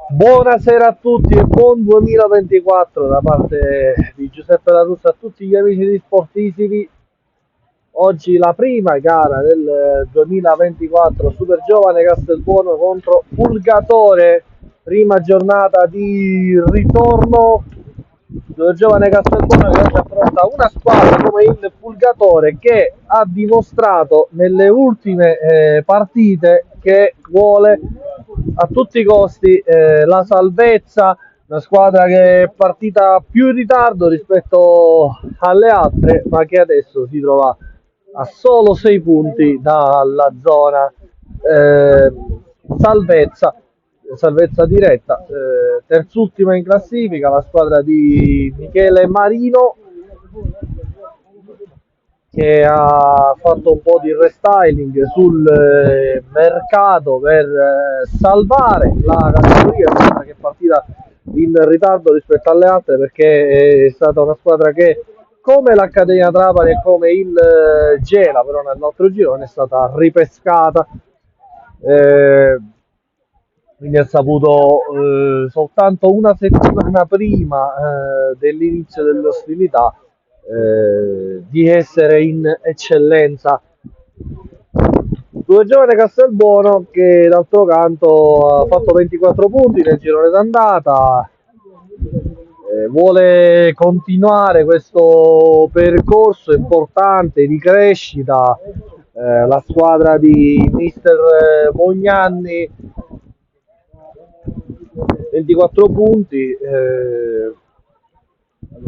Buonasera a tutti e buon 2024 da parte di Giuseppe La Russa a tutti gli amici di Sportisimi. Oggi la prima gara del 2024 Super Giovane Castelbuono contro Purgatore, prima giornata di ritorno. Super Giovane Castelbuono che oggi affronta una squadra come il Purgatore che ha dimostrato nelle ultime partite che vuole a tutti i costi la salvezza, una squadra che è partita più in ritardo rispetto alle altre, ma che adesso si trova a solo 6 punti dalla zona eh, salvezza, salvezza diretta. Terzultima in classifica la squadra di Michele Marino, che ha fatto un po' di restyling sul mercato per salvare la categoria, che è partita in ritardo rispetto alle altre perché è stata una squadra che, come l'Accademia Trapani e come il Gela, però nell'altro girone è stata ripescata. eh, quindi ha saputo soltanto una settimana prima dell'inizio delle ostilità di essere in eccellenza. Due giovane Castelbuono che d'altro canto ha fatto 24 punti nel girone d'andata, vuole continuare questo percorso importante di crescita. La squadra di mister Mognanni 24 punti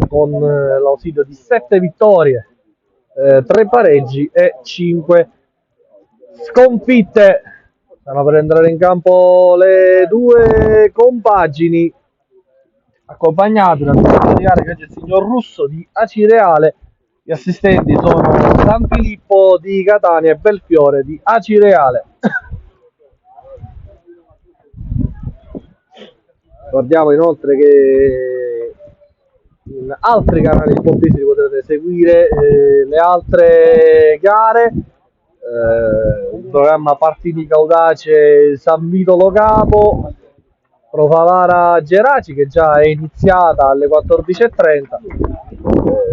con l'ausilio di 7 vittorie, 3 pareggi e 5 sconfitte. Stanno per entrare in campo le due compagini, accompagnate dal direttore di gara che oggi è il signor Russo di Acireale. Gli assistenti sono San Filippo di Catania e Belfiore di Acireale. Ricordiamo inoltre che in altri canali sportivi potete seguire le altre gare, il programma Partiti Caudace San Vitolo Capo, Profavara Geraci che già è iniziata alle 14:30,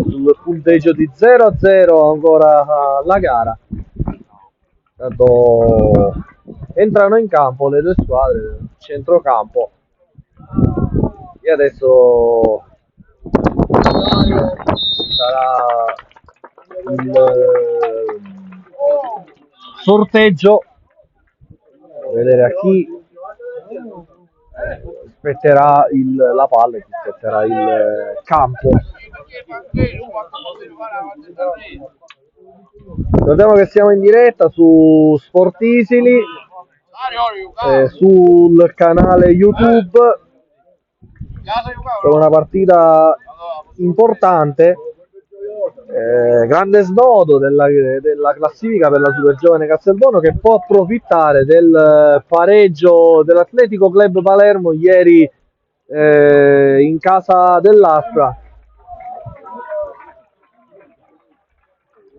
sul punteggio di 0-0 ancora la gara. Tanto entrano in campo le due squadre, centrocampo, e adesso sarà il sorteggio, vedere a chi spetterà la palla e chi spetterà il campo. Ricordiamo che siamo in diretta su Sportisili, sul canale YouTube, per una partita importante, grande snodo della classifica per la Super Giovane Castelbuono, che può approfittare del pareggio dell'Atletico Club Palermo ieri in casa dell'Aspra.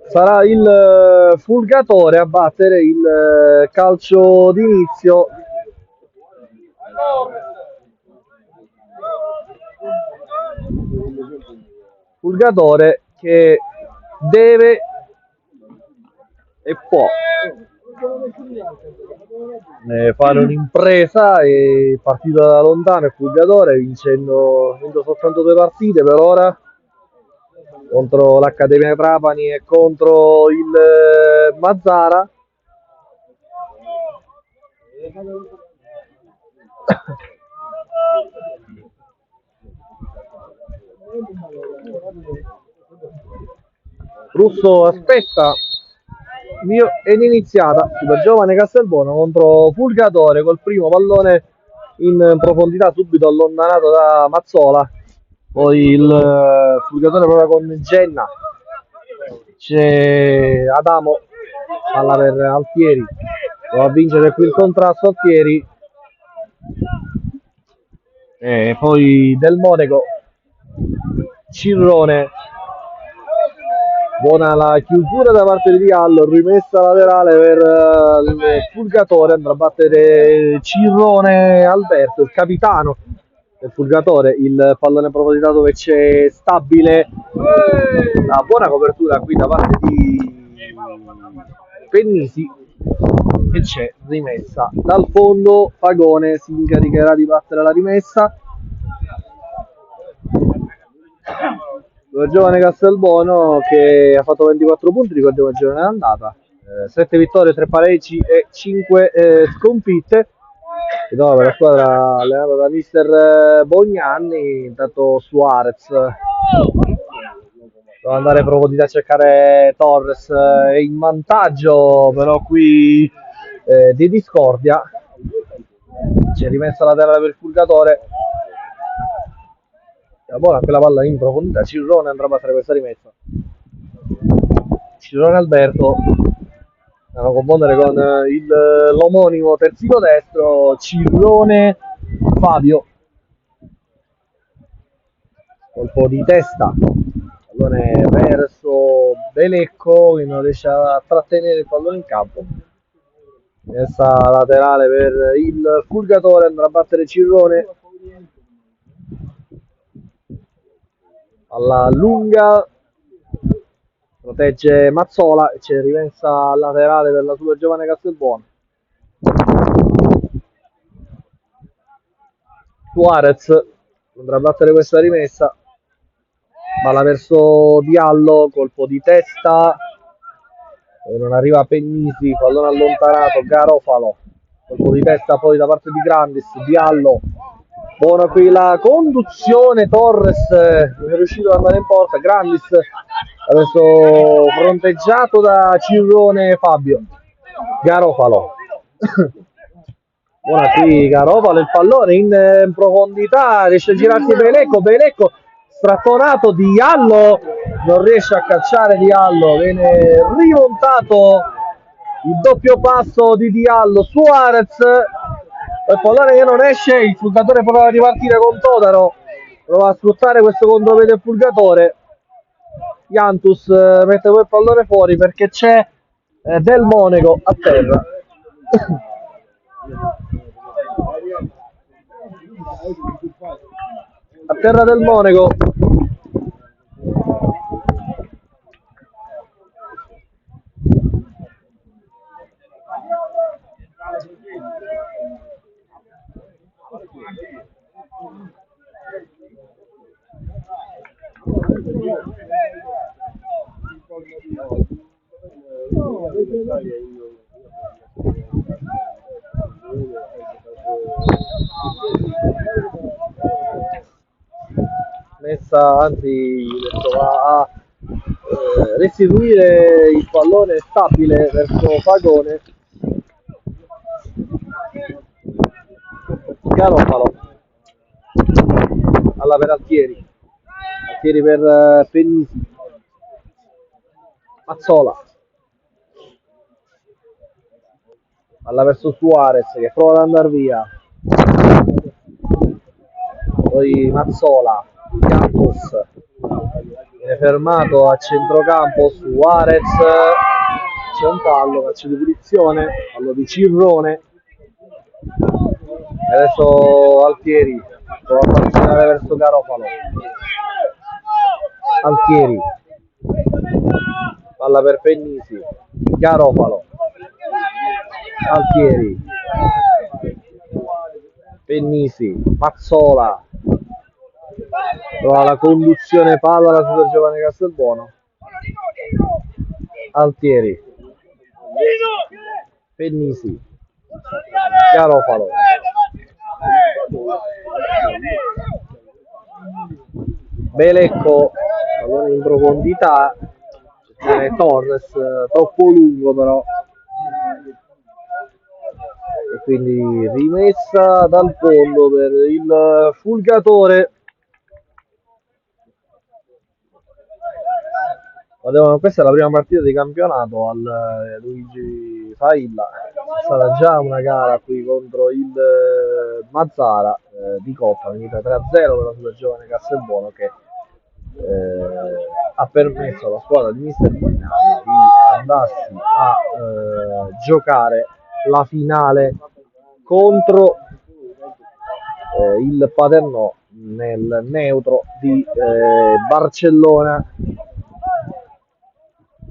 Sarà il Fulgatore a battere il calcio d'inizio. Fulgatore che deve e può fare un'impresa, e partito da lontano il Fulgatore, vincendo soltanto 2 partite per ora, contro l'Accademia Trapani e contro il Mazzara. Russo aspetta ed iniziata Super Giovane Castelbuono contro Fulgatore, col primo pallone in profondità subito allontanato da Mazzola. Poi il Fulgatore proprio con Genna, c'è Adamo, palla per Altieri, va a vincere qui il contrasto Altieri, e poi Del Monaco, Cirrone, Buona la chiusura da parte di Diallo, rimessa laterale per il Fulgatore, andrà a battere Cirrone Alberto, il capitano del Fulgatore, il pallone propositato dove c'è Stabile, la buona copertura qui da parte di Pennisi e c'è rimessa dal fondo. Fagone si incaricherà di battere la rimessa. Il giovane Castelbuono che ha fatto 24 punti, ricordiamo il giorno d'andata, 7 vittorie, 3 pareggi e 5 sconfitte. E dopo la squadra allenata da mister Bognanni, intanto Suarez deve andare profondità a cercare Torres, è in vantaggio però qui di discordia. C'è rimessa laterale per il Fulgatore. Buona quella palla in profondità, Cirrone andrà a battere questa rimessa. Cirrone Alberto, da non confondere con l'omonimo terzino destro, Cirrone Fabio. Colpo di testa, pallone verso Belecco che non riesce a trattenere il pallone in campo. Rimessa laterale per il Fulgatore, andrà a battere Cirrone. Alla lunga protegge Mazzola e c'è rimessa laterale per la sua giovane Castelbuono. Suarez andrà a battere questa rimessa, palla verso Diallo, colpo di testa e non arriva Pennisi, pallone allontanato, Garofalo, colpo di testa poi da parte di Grandis, Diallo. Buona qui la conduzione, Torres non è riuscito ad andare in porta, Grandis adesso fronteggiato da Cirrone Fabio, Garofalo. Buona qui Garofalo, il pallone in profondità, riesce a girarsi Belecco, strattonato Diallo, non riesce a cacciare Diallo, viene rimontato il doppio passo di Diallo, Suarez. Il pallone che non esce, il Fulgatore prova a ripartire con Todaro, prova a sfruttare questo contropiede del Fulgatore. Jantus mette quel pallone fuori perché c'è Del Monaco a terra. A terra Del Monaco. Messa, anzi va a restituire il pallone stabile verso Fagone. Garofalo alla per Altieri per Pennisi, Mazzola alla verso Suarez che prova ad andare via, poi Mazzola, Campos viene fermato a centrocampo, Suarez, c'è un fallo, calcio di punizione, fallo di Cirrone. E adesso Altieri prova a farcinare verso Garofalo. Altieri, palla per Pennisi, Garofalo, Altieri, Pennisi, Mazzola, trova la conduzione palla la super giovane Castelbuono. Altieri, Pennisi, Garofalo, Belecco, pallone in profondità, Torres, troppo lungo però, e quindi rimessa dal fondo per il Fulgatore. Questa è la prima partita di campionato al Luigi Failla, c'è stata già una gara qui contro il Mazzara di Coppa, finita 3-0 per la super giovane Castelbuono che ha permesso alla squadra di Mister Bognani di andarsi a giocare la finale contro il Paternò nel neutro di Barcellona.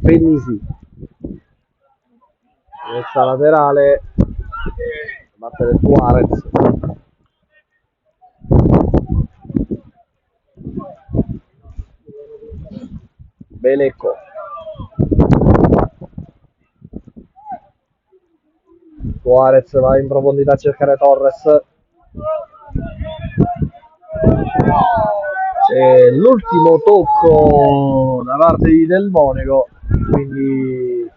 Pennisi, messa laterale, battere Suarez. Belecco, Suarez va in profondità a cercare Torres. C'è l'ultimo tocco da parte di Del Monaco, quindi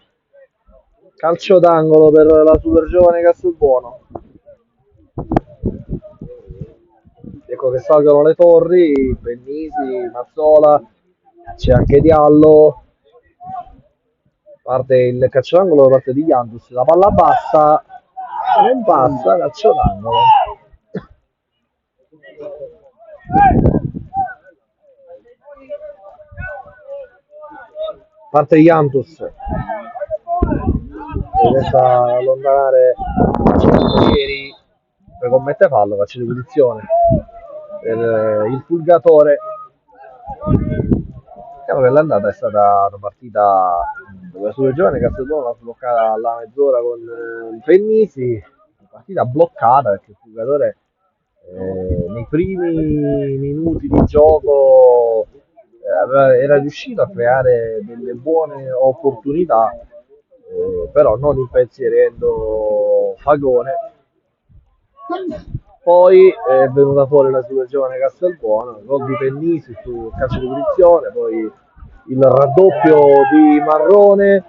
calcio d'angolo per la super giovane Castelbuono. Ecco che salgono le torri, Bennisi, Mazzola, c'è anche Diallo, parte il calcio d'angolo da parte di Jantus, la palla bassa, non passa, calcio d'angolo. Parte Jantus, riesce a allontanare ieri, poi commette fallo, calcio di punizione per il Fulgatore. Diciamo che l'andata è stata una partita dove la super giovane Castelbuono l'ha sbloccata alla mezz'ora con i Pennisi, una partita bloccata perché il Fulgatore nei primi minuti di gioco era riuscito a creare delle buone opportunità, però non impensierendo Fagone. Poi è venuta fuori la super giovane Castelbuono, gol di Pennisi su calcio di punizione, poi il raddoppio di Marrone,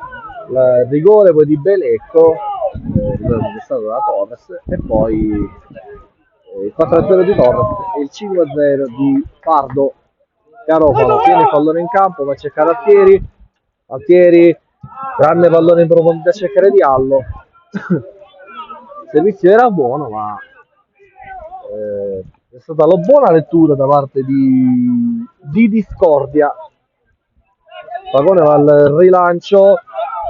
il rigore poi di Belecco, è stato da Torres, e poi il 4-0 di Torres e il 5-0 di Pardo. Garofalo tiene il pallone in campo, va a cercare Altieri, grande pallone in profondità a cercare Diallo. Il servizio era buono, ma è stata la buona lettura da parte di Discordia. Fagone va al rilancio,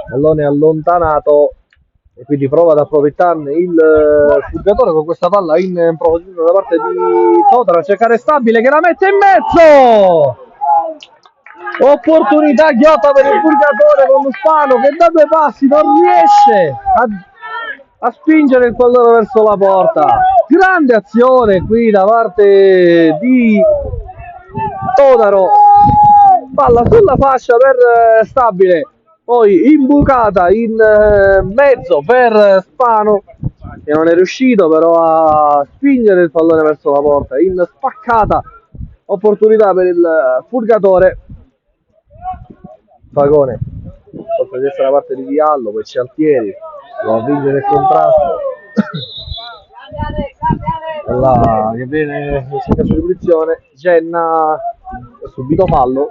pallone allontanato e quindi prova ad approfittarne il Fulgatore con questa palla in profondità da parte di Sotaro a cercare Stabile che la mette in mezzo. Opportunità ghiotta per il Fulgatore con Spano che da due passi non riesce a spingere il pallone verso la porta. Grande azione qui da parte di Todaro, palla sulla fascia per Stabile, poi imbucata in mezzo per Spano che non è riuscito però a spingere il pallone verso la porta in spaccata. Opportunità per il Fulgatore. Fagone sotto destra da parte di Diallo, poi c'è Altieri, va a vincere il contrasto. Là che viene in calcio di punizione, Genna ha subito fallo.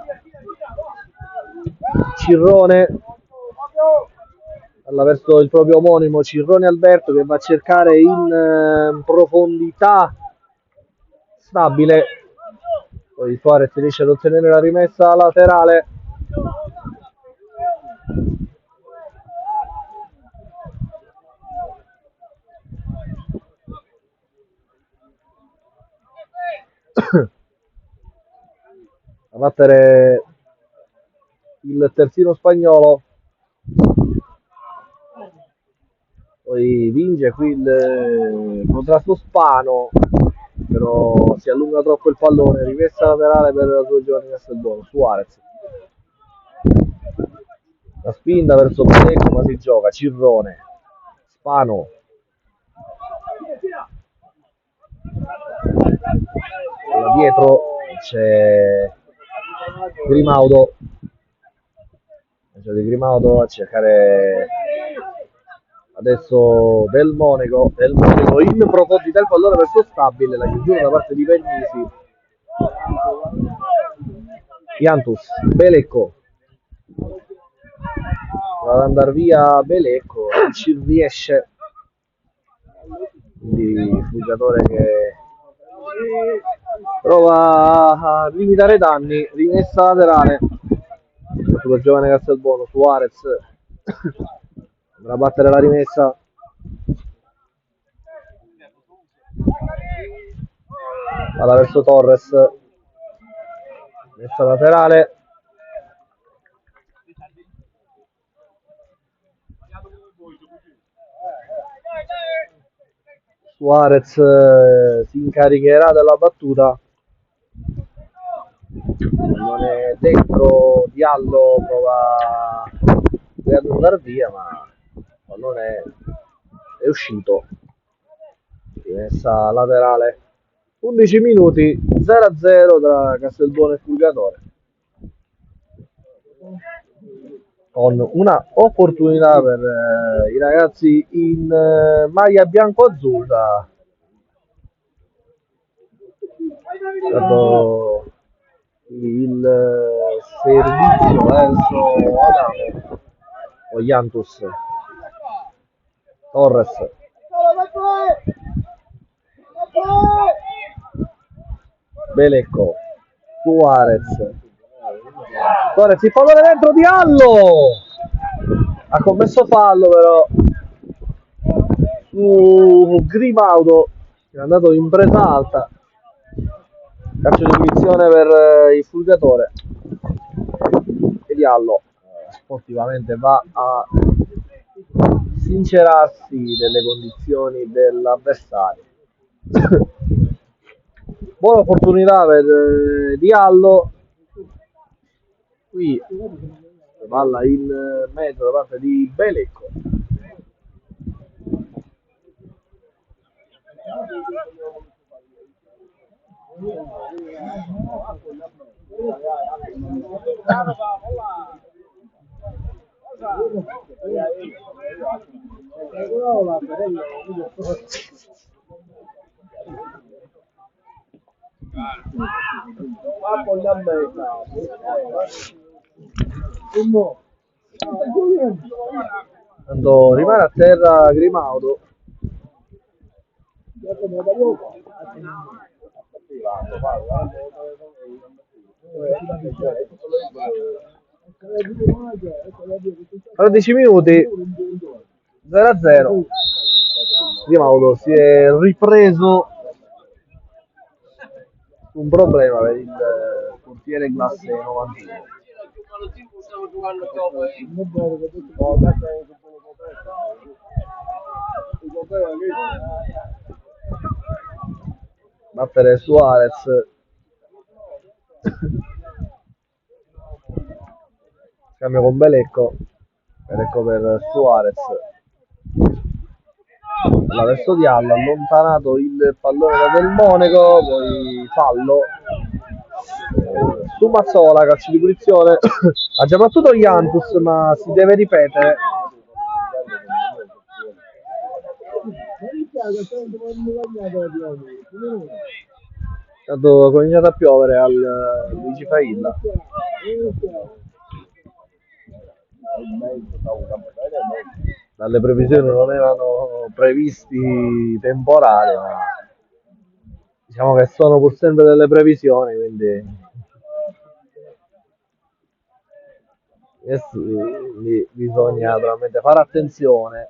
Cirrone alla verso il proprio omonimo Cirrone Alberto che va a cercare in profondità Stabile, poi Suarez riesce ad ottenere la rimessa laterale. A battere il terzino spagnolo, poi vince qui il contrasto Spano, però si allunga troppo il pallone, rimessa laterale per la sua giovane Castelbuono. Suarez, la spinta verso Belecco ma si gioca, Cirrone, Spano, da dietro c'è Grimaudo, di Grimaudo a cercare adesso Del Monaco in profondità il pallone verso Stabile, la chiusura da parte di Pennisi. Jantus, Belecco va ad andare via Belecco, non ci riesce, quindi il Fulgatore che prova a limitare i danni, rimessa laterale, super giovane Castelbuono, Suarez, andrà a battere la rimessa, palla verso Torres, messa laterale, Suarez si incaricherà della battuta, non è dentro, Diallo prova ad andare via, ma non è uscito, rimessa laterale, 11 minuti, 0-0 tra Castelbuono e Fulgatore, con una opportunità per i ragazzi in maglia bianco-azzurra. Stato il servizio verso Adamo o Jantus Torres, Belecco, Suarez, il pallone dentro, Diallo ha commesso fallo però su Grimaudo, che è andato in presa alta, calcio di punizione per il Fulgatore, e Diallo sportivamente va a sincerarsi delle condizioni dell'avversario. Buona opportunità per Diallo, qui palla in mezzo da parte di Belecco. Quando rimane a terra Grimaudo, tra 10 minuti 0-0. Grimaudo si è ripreso un problema per il portiere classe 91. Battere Suarez, scambio con Belecco per Suarez, la verso Diallo, allontanato il pallone da Del Monaco, poi fallo su Mazzola, calcio di punizione. Ha già battuto Jantus, ma si deve ripetere. Tanto ha cominciato a piovere al Luigi Failla. Dalle previsioni non erano previsti temporali, ma diciamo che sono pur sempre delle previsioni, quindi bisogna naturalmente fare attenzione.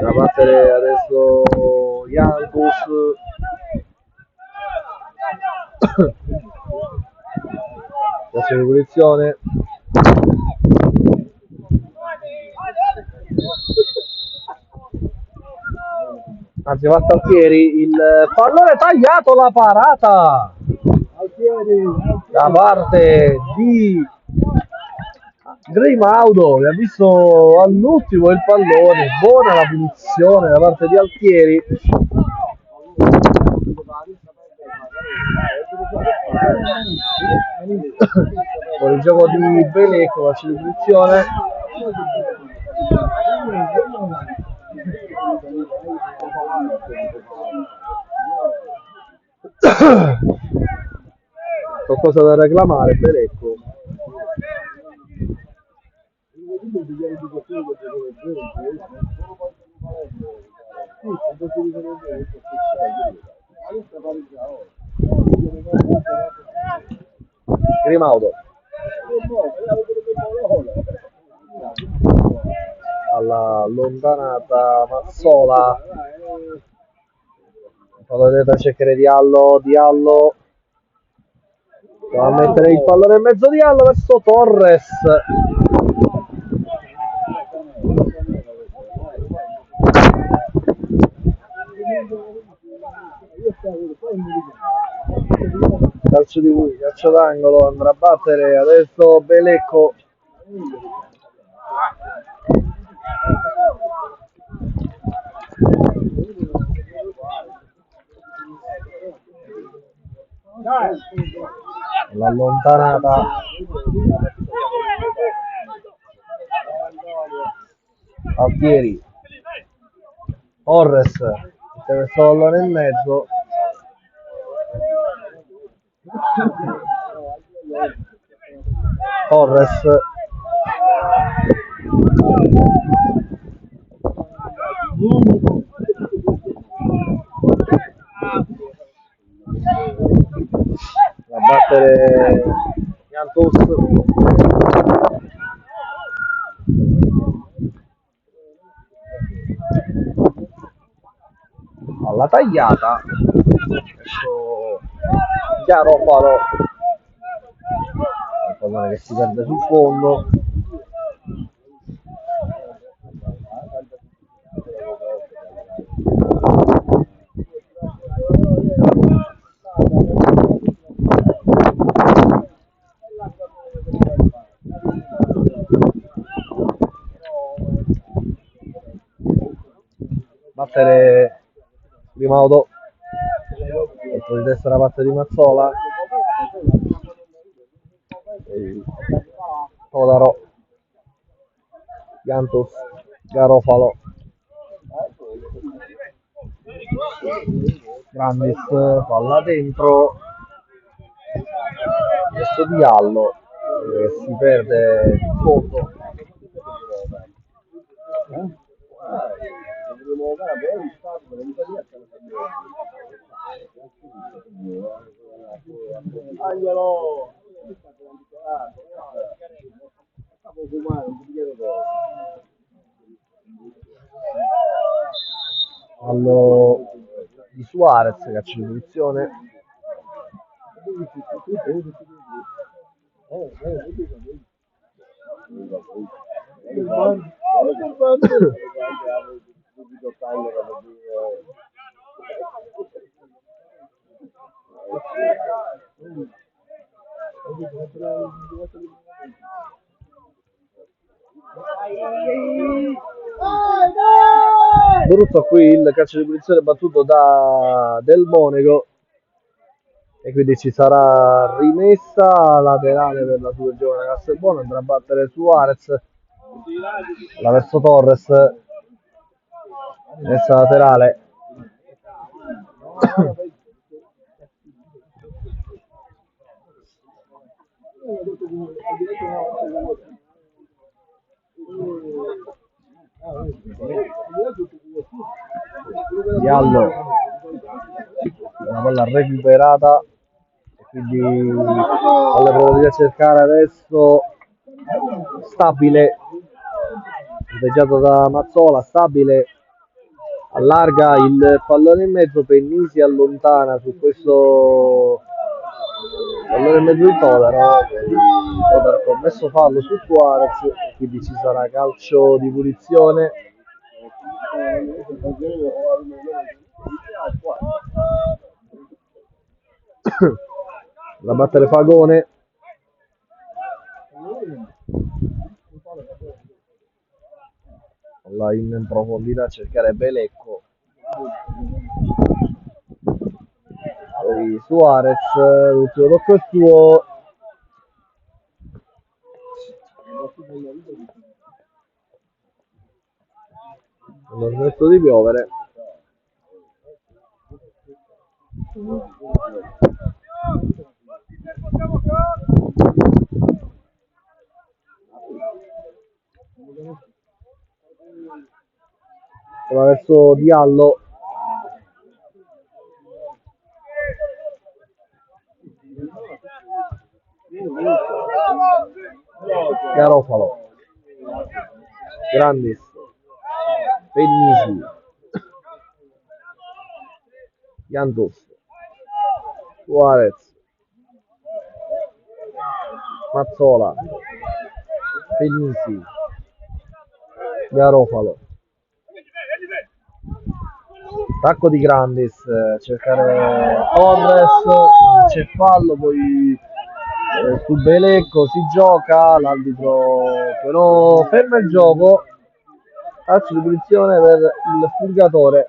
Da battere adesso Jankus, adesso di punizione, anzi va Altieri, il pallone tagliato, la parata da parte di Grimaudo, che ha visto all'ultimo il pallone, buona la punizione da parte di Altieri. Con il gioco di Belecco, la punizione. Qualcosa da reclamare, Belecco. Grimaudo alla allontanata Mazzola, pallone da cercare Diallo va a mettere il pallone in mezzo Diallo verso Torres. Calcio d'angolo, andrà a battere adesso Belecco. L'allontanata Altieri, Torres mette questo pallone in mezzo, Torres a battere Jantus, alla tagliata adesso Garofalo, il pallone che si perde sul fondo. Battere Grimaudo, colpo di testa da parte di Mazzola, Todaro, Jantus, Garofalo, Grandis, palla dentro, questo Diallo si perde il fondo. Fallo di Suarez, calcio di punizione. Brutto qui il calcio di punizione battuto da Del Monaco e quindi ci sarà rimessa laterale per la sua giovane Castelbuono, andrà a battere Suarez, la verso Torres, messa laterale. Diallo, una palla recuperata e quindi palla provata a cercare adesso Stabile, sveggiato da Mazzola, Stabile allarga il pallone in mezzo, Penny si allontana su questo pallone in mezzo di Todaro, Todaro ha commesso fallo su Suarez, quindi ci sarà calcio di punizione. Da battere Fagone, là in profondità a cercare Belecco, poi Suarez, l'ultimo tocco è suo, non ha smesso di piovere. Verso Diallo, Grandis, Pennisi, Jantus, Suarez, Mazzola, Pennisi, Garofalo. Attacco di Grandis, cercare Torres, c'è fallo, poi su Belecco si gioca, l'arbitro però ferma il gioco, calcio di punizione per il Purgatore.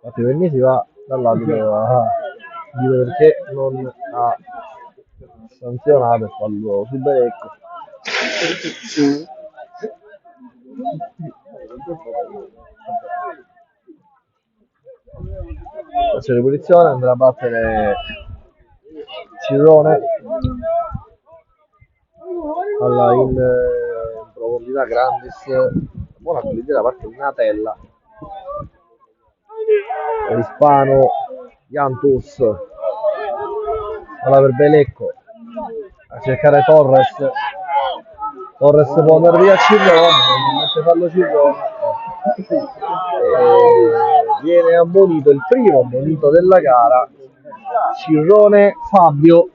Infatti Pennisi va dall'arbitro a dire perché non ha sanzionato il fallo su Belecco. Calcio di punizione, andrà a battere Cirone alla in profondità. Grandis, buona pulizia da parte di Natella, Ispano, Jantus, alla per Belecco a cercare Torres. Torres può andare via a Cirone, invece fallo Cirone, viene ammonito il primo ammonito della gara, Cirone Fabio.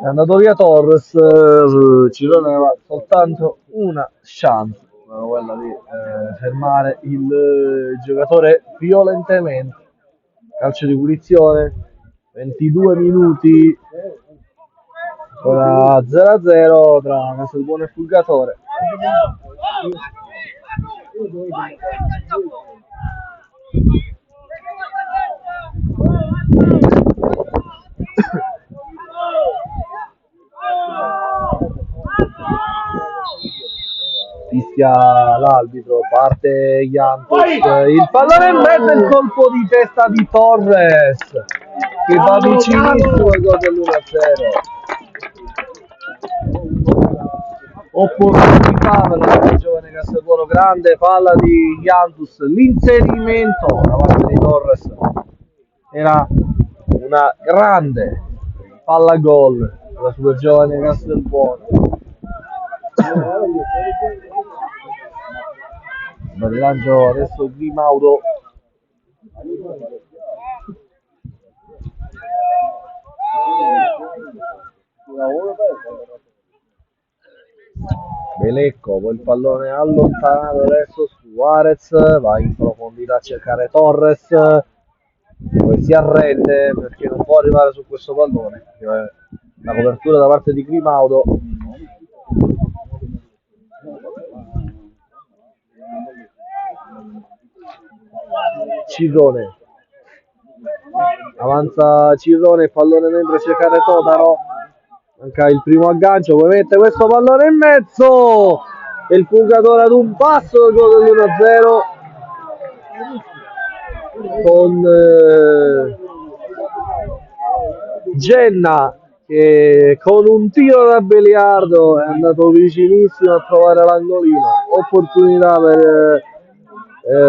È andato via Torres, Cirone aveva soltanto una chance, quella di fermare il giocatore violentemente. Calcio di punizione, 22 minuti, ora 0-0 tra Casalbuono e Purgatore. Fischia l'arbitro, parte Jantus, il pallone in mezzo e il colpo di testa di Torres che va vicinissimo al gol dell'1-0. Opportunità per la giovane Castelbuono, grande palla di Jantus, l'inserimento da parte di Torres era una grande palla gol per la super giovane Castelbuono. Rilancio adesso Grimaudo, Belecco, poi il pallone allontanato adesso Suarez, va in profondità a cercare Torres, poi si arrende perché non può arrivare su questo pallone, la copertura da parte di Grimaudo. Cirone, avanza Cirone, pallone dentro a cercare Totaro, manca il primo aggancio, poi mette questo pallone in mezzo e il Purgatore ad un passo del gol dell'1-0 con Genna che con un tiro da biliardo è andato vicinissimo a trovare l'angolino. Opportunità per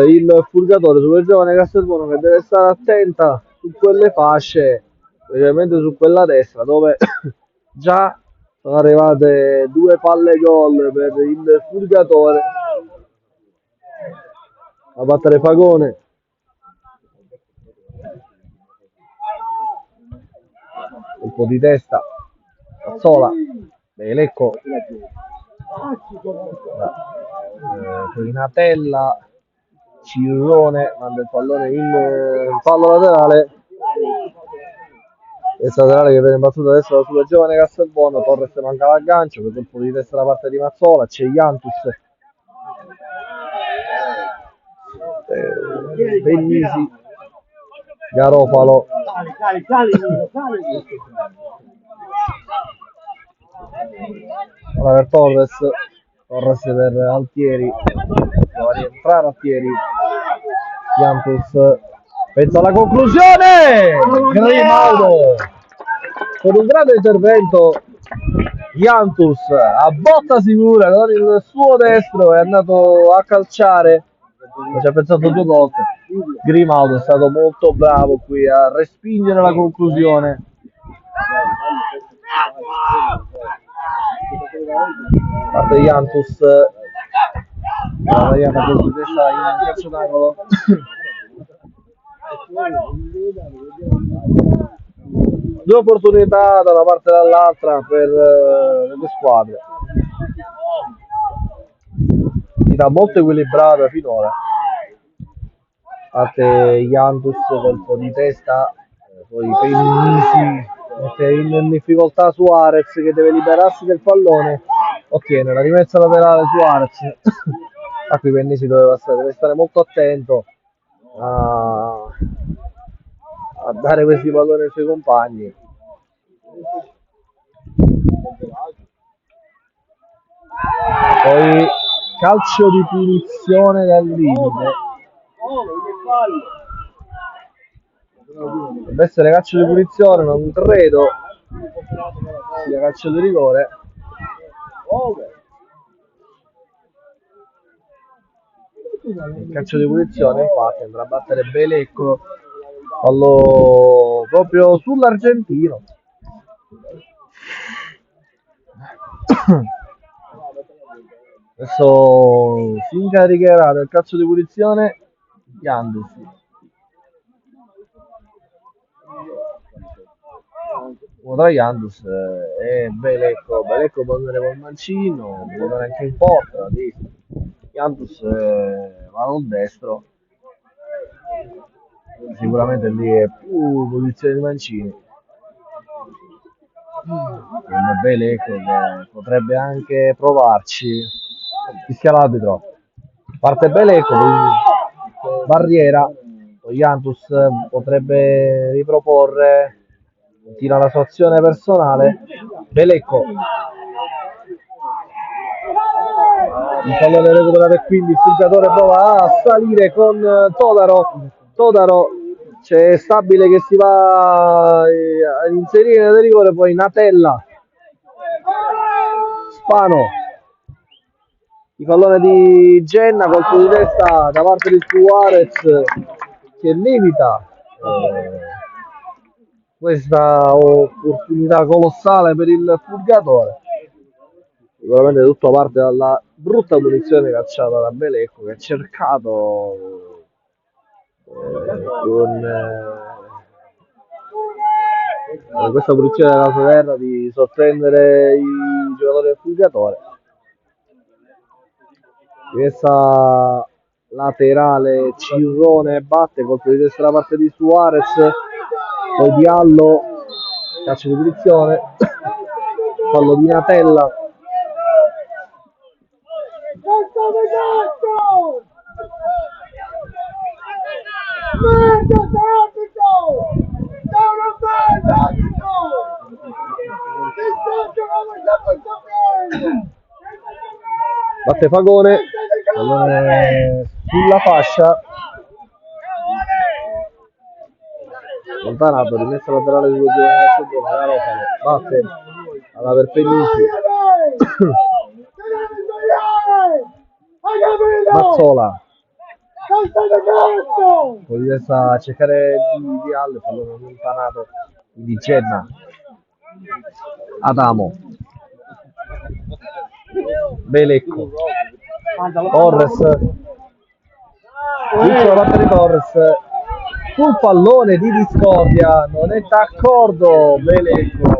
il Purgatore, super giovane Castelbuono, che deve stare attenta su quelle fasce, specialmente su quella destra dove già sono arrivate due palle gol per il Purgatore. A battere Fagone, colpo di testa, Mazzola, Belecco, poi Natella, Cirone manda il pallone in fallo laterale, laterale che viene battuta adesso sulla giovane Castelbuono. Torres manca l'aggancio, per colpo di testa da parte di Mazzola, c'è Jantus, Pennisi, Garofalo, allora per Torres per Altieri, prova a rientrare Altieri, Jantus, pensa alla conclusione, Grimaudo con un grande intervento. Jantus a botta sicura con il suo destro è andato a calciare, ci ha pensato due volte. Grimaudo è stato molto bravo qui a respingere la conclusione Parte Jantus, la tagliata con testa in calcio d'angolo. Due opportunità da una parte e dall'altra per le due squadre. Partita molto equilibrata finora. Parte Jantus colpo di testa, poi Pennisi mette in difficoltà Suarez che deve liberarsi del pallone, ottiene la rimessa laterale Suarez. A cui Pennisi deve stare molto attento a dare questi palloni ai suoi compagni. Poi calcio di punizione dal limite. Deve essere calcio di punizione, non credo sia calcio di rigore. Il calcio di punizione infatti andrà a battere Belecco, fallo proprio sull'argentino. Adesso si incaricherà del calcio di punizione Jantus. Tra Jantus e Belecco. Belecco può andare col mancino, può andare anche in porta. Jantus va col destro. Sicuramente lì è più posizione di mancini. Il Belecco che potrebbe anche provarci. Fischia l'arbitro. Parte Belecco, barriera. Jantus potrebbe riproporre. Continua la sua azione personale. Belecco. Il pallone recuperato e quindi il giocatore prova a salire con Todaro. Todaro c'è Stabile che si va ad inserire nel rigore, poi Natella. Spano. Il pallone di Genna, colpo di testa da parte di Suarez che limita questa opportunità colossale per il Purgatore. Sicuramente tutto parte dalla brutta punizione cacciata da Belecco, che ha cercato con questa punizione della sua terra di sorprendere i giocatori del Purgatore. Questa laterale Cirrone batte, colpo di testa da parte di Suarez, poi Diallo, calcio di punizione, fallo di Natella. Batte Fagone, sulla fascia, allontanato, rimessa laterale di batte alla per Pennisi. Mazzola, poi adesso a cercare di Alle, pallone allontanato di Genna. Adamo, Belecco, Torres, la parte di Torres sul pallone di discordia, non è d'accordo Belecco.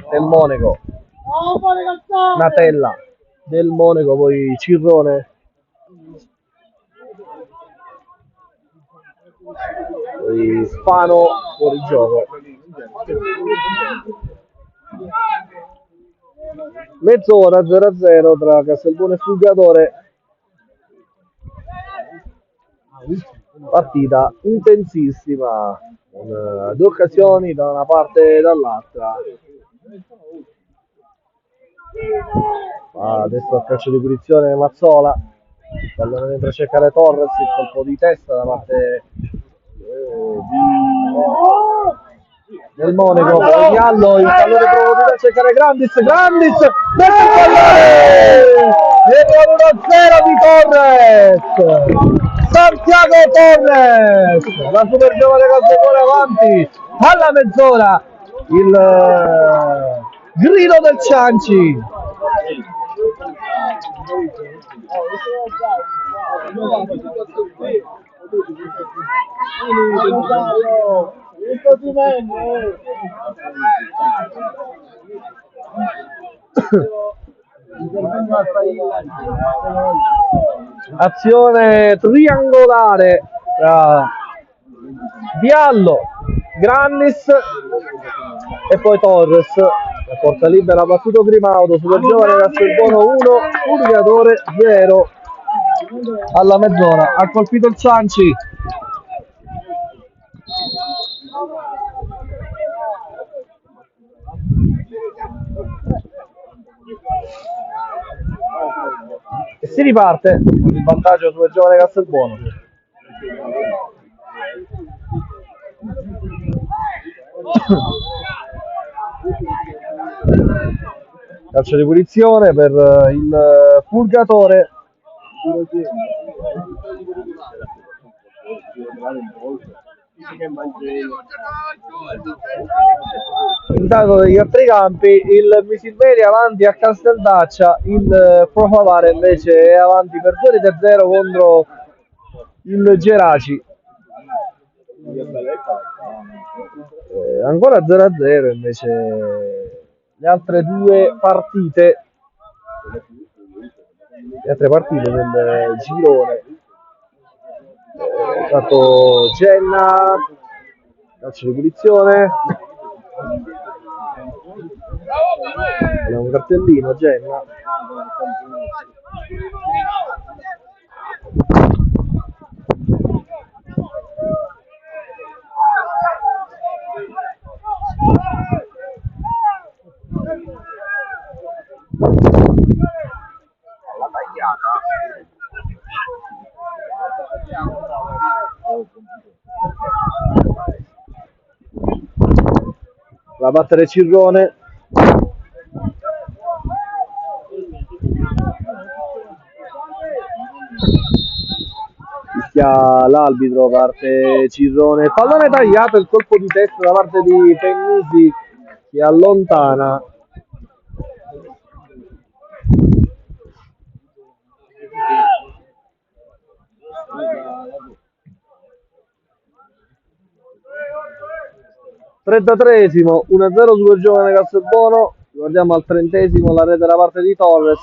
Del Monaco, Natella, del Monaco, poi Cirrone, poi Spano, fuori gioco. Mezz'ora 0-0 tra Castelbuono e Fulgatore. Partita intensissima, con due occasioni da una parte e dall'altra. Adesso al calcio di punizione Mazzola, pallone dentro a cercare Torres, il colpo di testa da parte del Monaco, poi Diallo, il pallone provato a cercare Grandis, mette il pallone e 1-0 di Torres. Santiago Torres, la super giovane calciatore avanti alla mezz'ora, il grido del Cianci. Azione triangolare tra Diallo, Grannis e poi Torres. La porta libera ha battuto Grimaudo, super giovane Castelbuono 1, Purgatore 0. Alla mezz'ora ha colpito il Cianci. E si riparte con il vantaggio super giovane Castelbuono. Calcio di punizione per il Purgatore. Intanto degli altri campi il Misilveri avanti a Casteldaccia, il Pro Favara invece è avanti per 2-0 contro il Geraci. Ancora 0-0 invece le altre due partite, le altre partite del girone. È stato Genna, calcio di punizione, è un cartellino Genna. Va a battere Cirrone. Fischia l'arbitro, parte Cirrone, pallone tagliato, il colpo di testa da parte di Pennisi che allontana. (33esimo) 1-0 super giovane Castelbuono. Guardiamo al 30esimo la rete da parte di Torres.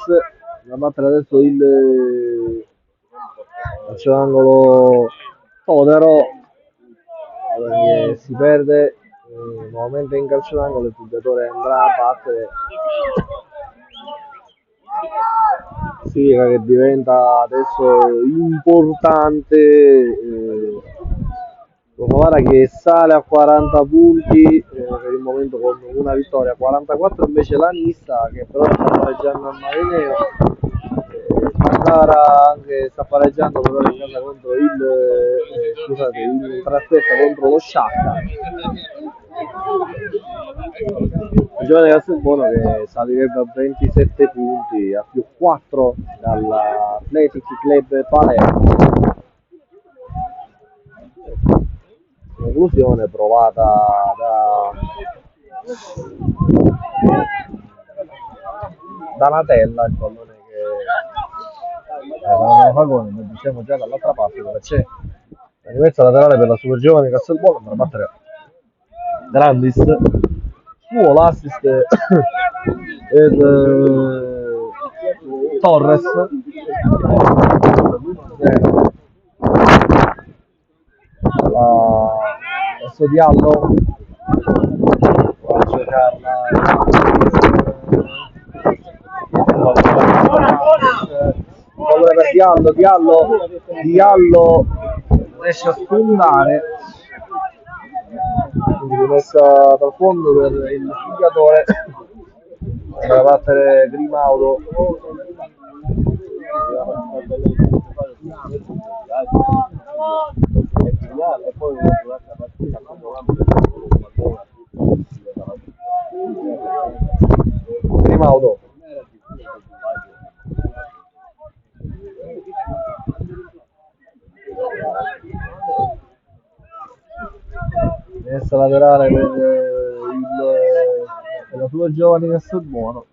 Da battere adesso il calcio d'angolo Todaro, che si perde nuovamente in calcio d'angolo. Il giocatore andrà a battere, significa che diventa adesso importante. Favara che sale a 40 punti per il momento con una vittoria, 44 invece Lanista che però sta pareggiando al Marineo. Mandara anche sta pareggiando però in casa contro scusate, in trasferta contro lo Sciacca. Il giovane Castelbuono che salirebbe a 27 punti, a più 4 dall'Athletic Club Palermo. Conclusione provata da Natella, il pallone che da Fagone, lo diciamo già dall'altra parte dove c'è la rimessa laterale per la super giovane Castelbuono per battere Grandis, suo l'assist Torres. Adesso Diallo va a giocarla, pallone per Diallo riesce a spuntare, quindi rimessa dal fondo per il giocatore per battere Grimaudo. Grimaudo rimessa laterale per la sua giovane Castelbuono.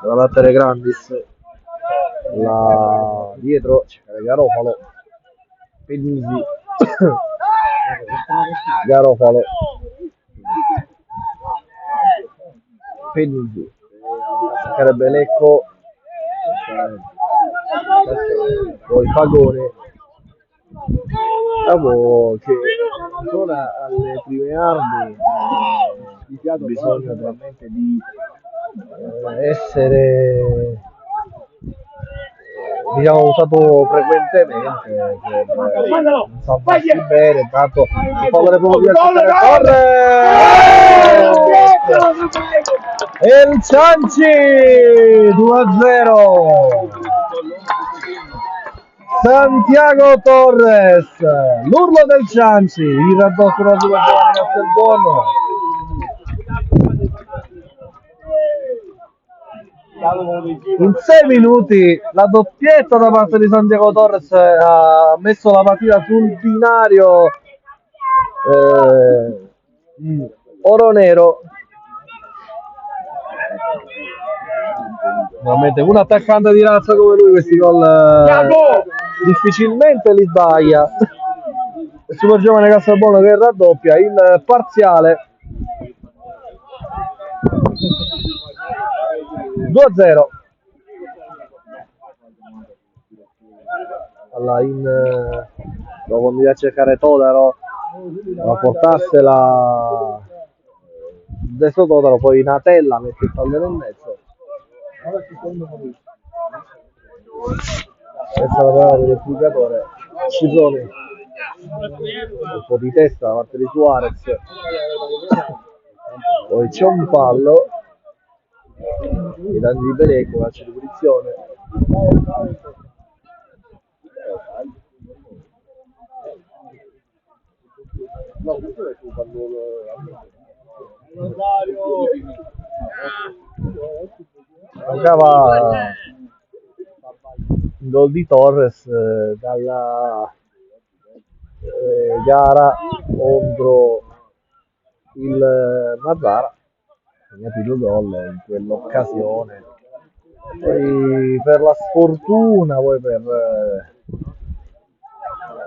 Da battere Grandis, là dietro c'è Garofalo, Penisi, Garofalo, Penisi, sarebbe Lecco, poi Fagone, dopo che ancora alle prime armi ha bisogno veramente di essere diciamo usato frequentemente per non salvarsi bene. Intanto il pallone proprio di Torre e il Cianci 2-0. Santiago Torres, l'urlo del Cianci, il raddoppio della sua giovane Castelbuono. In 6 minuti la doppietta da parte di Santiago Torres ha messo la partita sul binario oro-nero. Veramente un attaccante di razza come lui questi gol difficilmente li sbaglia. Il super giovane Castelbuono che raddoppia il parziale 2-0. Allora dopo andare a cercare Todaro a portarsela adesso Todaro, poi Natella mette il pallone in mezzo. Questa la parata del giocatore Cirone, un po' di testa da parte di Suarez, poi c'è un fallo i danni di Belecco, calcio di punizione. Mancava un gol di Torres dalla gara contro il Mazzara, segnato il gol in quell'occasione. Poi per la sfortuna, poi per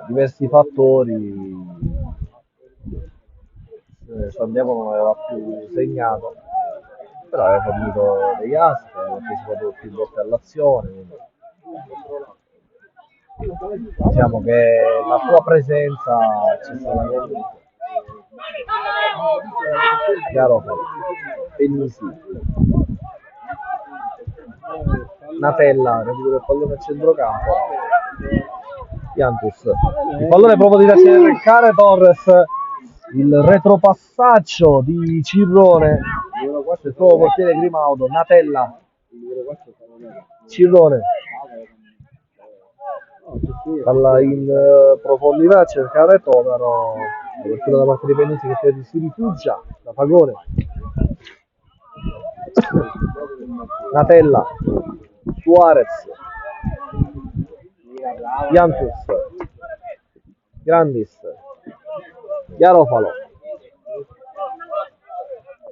diversi fattori Santiago non aveva più segnato, però aveva fornito degli assist, aveva partecipato più volte all'azione, quindi diciamo che la sua presenza c'è stata comunque. Garofalo, Penisi, Natella, recupera il pallone a centrocampo, Iantus, il pallone proprio di cercare Torres, il retropassaggio di Cirrone, il suo portiere Grimaudo, Natella, Cirrone, palla in profondità a cercare Todaro, l'apertura da parte di Penisi che si rifugia da Fagone, Natella, Suarez, Iantus, Grandis, Garofalo,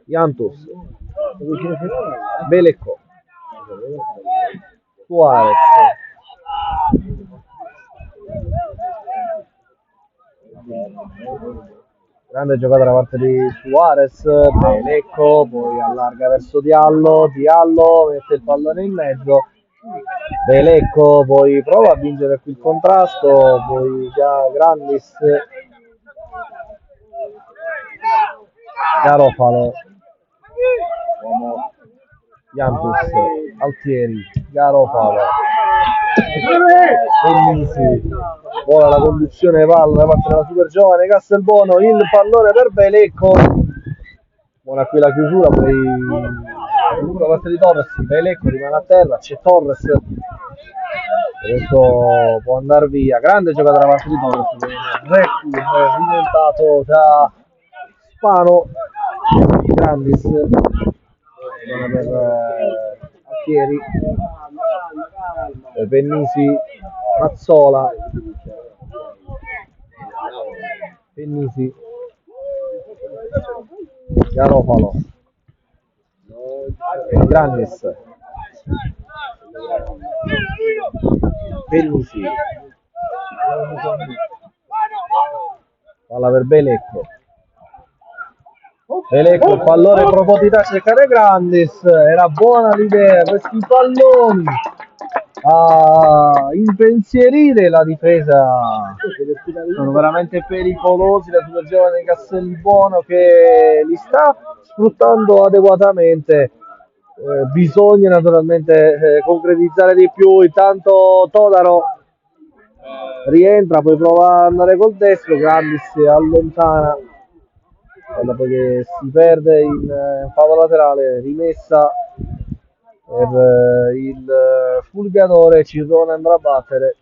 Iantus, Belecco, Suarez, grande giocata da parte di Suarez, Belecco, poi allarga verso Diallo, Diallo mette il pallone in mezzo, Belecco poi prova a vincere qui il contrasto, poi Grandis, Garofalo, Iantus, Altieri, Garofalo, Penisi, ora la conduzione palla da parte della super giovane Castelbuono, il pallone per Belecco, buona qui la chiusura, poi da parte di Torres, Belecco rimane a terra, c'è Torres, adesso può andare via, grande giocata da parte di Torres, recupero diventato da Spano, Grandis, per Altieri, Penisi, Mazzola, Pennisi, Garofalo, Grandis, Pennisi, palla per Belecco. Belecco, il pallone in profondità, cercare Grandis, era buona l'idea, questi palloni a impensierire la difesa sono veramente pericolosi, la situazione di Castelbuono che li sta sfruttando adeguatamente. Bisogna naturalmente concretizzare di più. Intanto Todaro rientra, poi prova ad andare col destro, Grandis si allontana dopo che si perde in fallo laterale, rimessa per il Fulgadore. Cirone andrà a battere,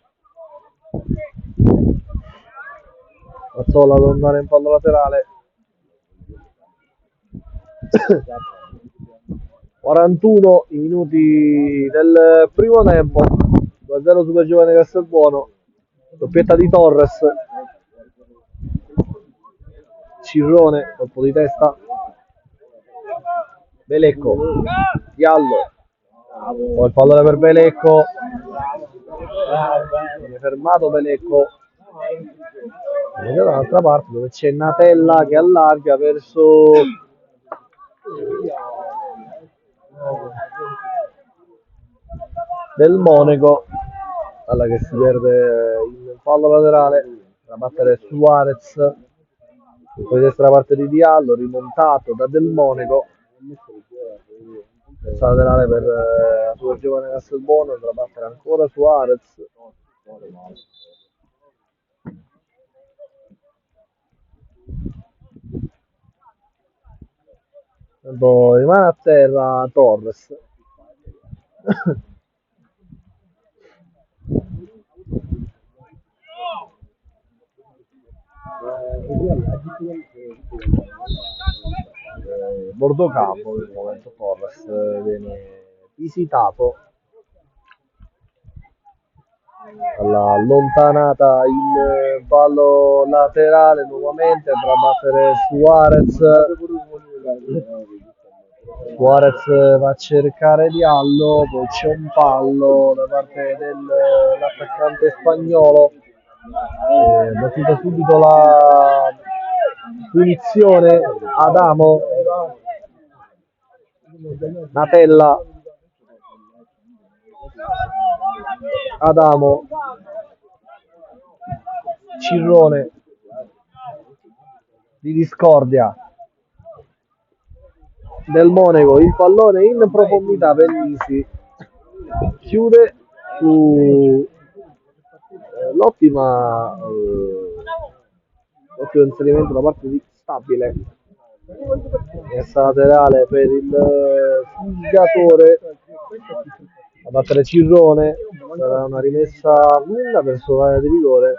Mazzola ad andare in fallo laterale. 41 i minuti del primo tempo, 2-0 Super Giovane Castelbuono, doppietta di Torres, Cirrone, colpo di testa, Belecco, Diallo, poi il pallone per Belecco, viene fermato Belecco, vediamo dall'altra parte dove c'è Natella che allarga verso Del Monaco, alla che si perde in fallo laterale da battere Suarez, poi destra parte di Diallo, rimontato da Del Monaco, fallo laterale per la sua giovane Castelbuono, da battere ancora Suarez. Rimane a terra Torres. Bordocampo nel momento Torres viene visitato alla allontanata in fallo laterale, nuovamente andrà a battere Suarez. Suarez va a cercare Diallo, poi c'è un fallo da parte dell'attaccante spagnolo, battuta subito la punizione. Adamo, Natella, Adamo, Cirrone di Discordia, Del Monaco, il pallone in profondità, Pennisi chiude su l'ottimo inserimento da parte di Stabile, messa laterale per il Fulgatore a battere Cirrone, sarà una rimessa lunga verso l'area di rigore.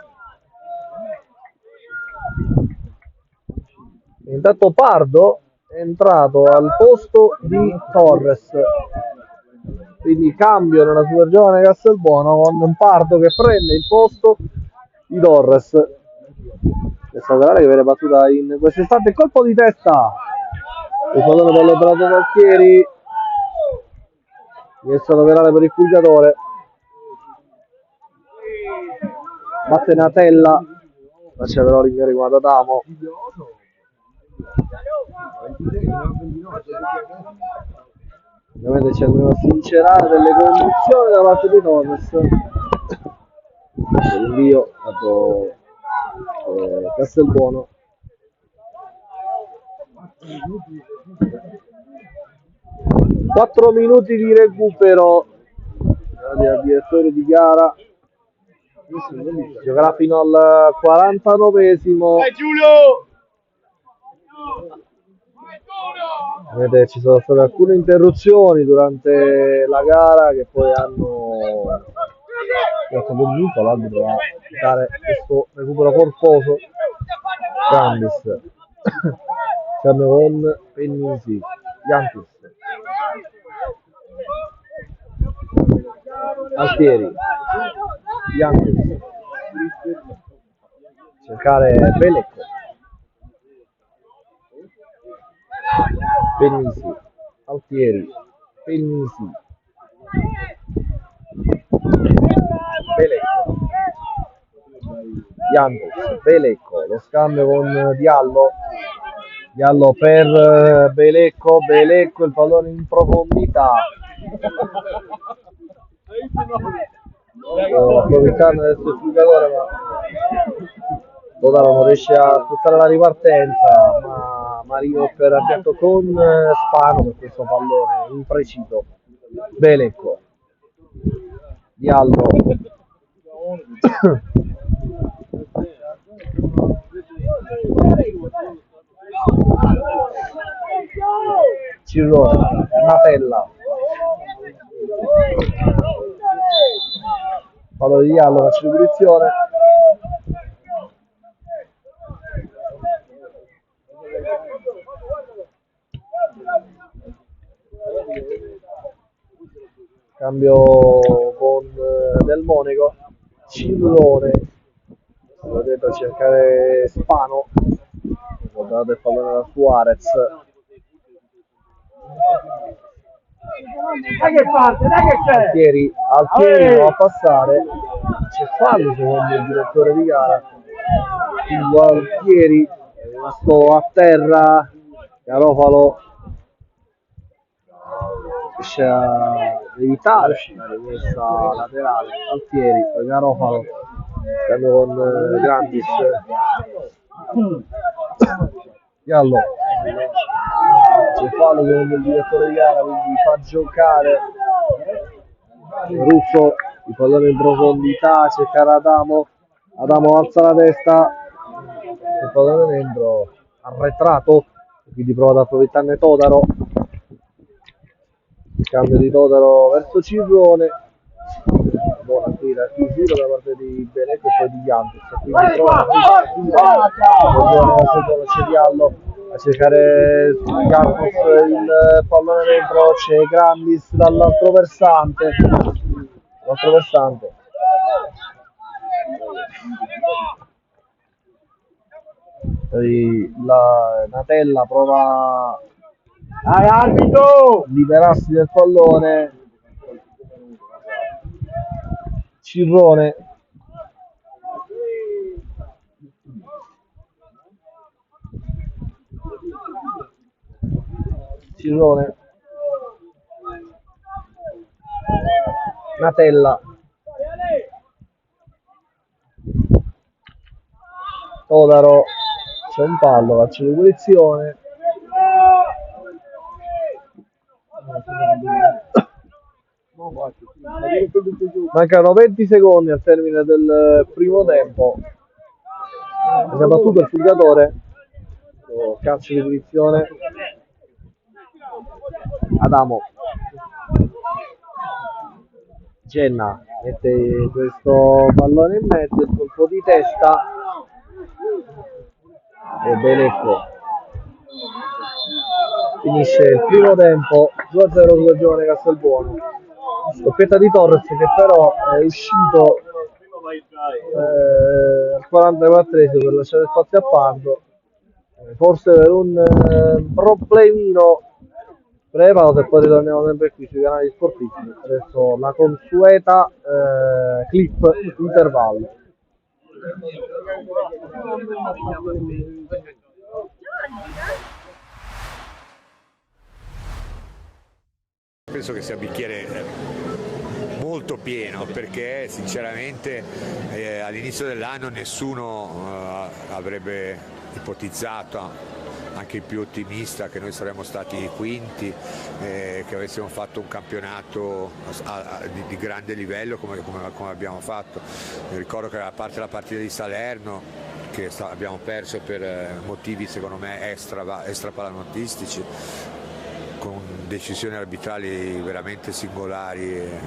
Intanto Pardo è entrato al posto di Torres, quindi cambio nella Super Giovane Castelbuono con Pardo che prende il posto di Torres. Questa laterale che viene battuta in questo istante, colpo di testa, il pallone dall'operato Valchieri, messa laterale per il Fulgatore, batte Natella, lascia però l'incarico ad Adamo. Ovviamente ci andremo a sincerare delle condizioni da parte di Torres. L'invio dato Castelbuono. Quattro minuti di recupero al direttore di gara, giocherà fino al 49esimo. Vedete, ci sono state alcune interruzioni durante la gara che poi hanno convinto l'arbitro a dare questo recupero corposo. Grandis siamo con Pennisi, Yantis, Altieri, Yantis, cercare Belecco, Pennisi, Altieri, Pennisi, Belecco, Jantus, Belecco, lo scambio con Diallo, Diallo per Belecco, Belecco il pallone in profondità. Approfittando adesso il giocatore, ma Totaro non riesce a sfruttare la ripartenza, ma Marino per argento con Spano per questo pallone impreciso. Belecco, Diallo, Cirrone, Natella, pallone di Diallo, la circolazione. Cambio con Del Monaco, Cirrone, potete cercare Spano, guardate il pallone da Suarez. Dai che parte, dai che c'è! Altieri va a passare, c'è fallo secondo il direttore di gara. Altieri è rimasto a terra, Garofalo riesce a evitare la rimessa laterale. Altieri, poi Garofalo, scambio con Grandis. Diallo, c'è fallo secondo il direttore di gara, quindi fa giocare Russo, il pallone in profondità, cercare Adamo, Adamo alza la testa, il pallone dentro, arretrato, quindi prova ad approfittarne Totaro, cambio di Totaro verso Cirrone, buona qui la chiusura da parte di Benetti e poi di Jantus, quindi trova c'è Diallo a cercare Jantus il pallone dentro, c'è Grandis dall'altro versante, poi la Natella prova a liberarsi del pallone. Cirrone, Natella, Totaro, c'è un fallo, calcio di punizione. Mancano 20 secondi al termine del primo tempo. Si è battuto il Fulgatore, calcio di punizione. Adamo, Genna mette questo pallone in mezzo, il colpo di testa e Belecco finisce il primo tempo 2-0 sul giovane Castelbuono. Doppietta di Torres che però è uscito al 44esimo per lasciare spazio a Pardo, forse per un problemino. Breve pausa e poi ritorniamo sempre qui sui canali sportivi. Adesso la consueta clip intervallo. Penso che sia un bicchiere molto pieno, perché sinceramente all'inizio dell'anno nessuno avrebbe ipotizzato, anche il più ottimista, che noi saremmo stati quinti, che avessimo fatto un campionato di grande livello come abbiamo fatto. Mi ricordo che a parte la partita di Salerno, che abbiamo perso per motivi secondo me extra palanottistici, con decisioni arbitrali veramente singolari e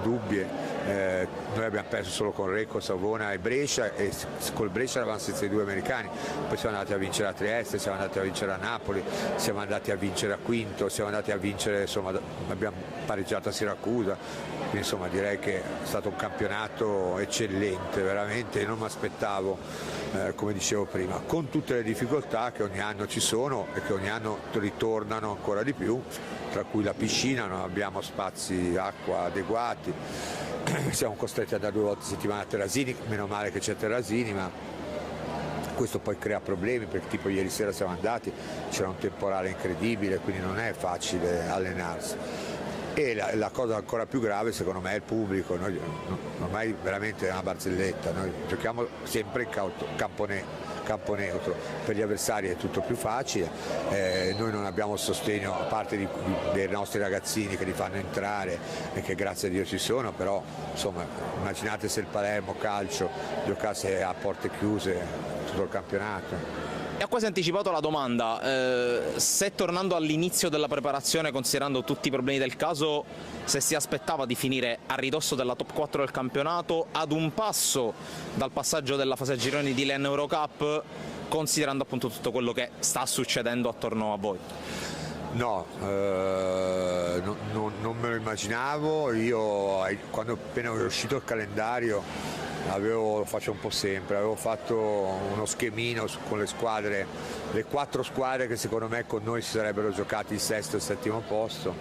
dubbie. Noi abbiamo perso solo con Recco, Savona e Brescia, e col Brescia eravamo senza i due americani, poi siamo andati a vincere a Trieste, siamo andati a vincere a Napoli, siamo andati a vincere a Quinto, siamo andati a vincere, insomma abbiamo pareggiato a Siracusa, quindi insomma direi che è stato un campionato eccellente, veramente non mi aspettavo, come dicevo prima, con tutte le difficoltà che ogni anno ci sono e che ogni anno ritornano ancora di più, tra cui la piscina, non abbiamo spazi acqua adeguati, siamo costretti ad andare 2 volte a settimana a Terrasini, meno male che c'è Terrasini, ma questo poi crea problemi perché tipo ieri sera siamo andati, c'era un temporale incredibile, quindi non è facile allenarsi. E la cosa ancora più grave secondo me è il pubblico, noi ormai veramente è una barzelletta, noi giochiamo sempre in campo neutro, per gli avversari è tutto più facile, noi non abbiamo il sostegno a parte dei nostri ragazzini che li fanno entrare e che grazie a Dio ci sono, però insomma immaginate se il Palermo Calcio giocasse a porte chiuse tutto il campionato. E ha quasi anticipato la domanda, se tornando all'inizio della preparazione, considerando tutti i problemi del caso, se si aspettava di finire a ridosso della top 4 del campionato, ad un passo dal passaggio della fase a gironi di Len Eurocup, considerando appunto tutto quello che sta succedendo attorno a voi. No, non me lo immaginavo, io quando appena è uscito il calendario lo faccio un po' sempre, avevo fatto uno schemino con le squadre, le 4 squadre che secondo me con noi si sarebbero giocati il 6° e il 7° posto,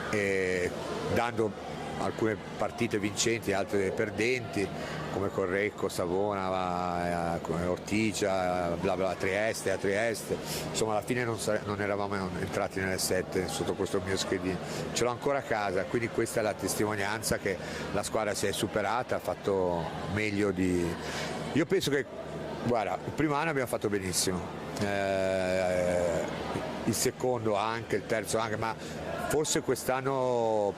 e dando alcune partite vincenti, altre perdenti, come Correcco, Savona, Ortigia, bla bla, Trieste, insomma alla fine non eravamo entrati nelle 7 sotto questo mio schedino, ce l'ho ancora a casa, quindi questa è la testimonianza che la squadra si è superata, ha fatto meglio di... Io penso che, guarda, il primo anno abbiamo fatto benissimo, il secondo anche, il terzo anche, ma forse quest'anno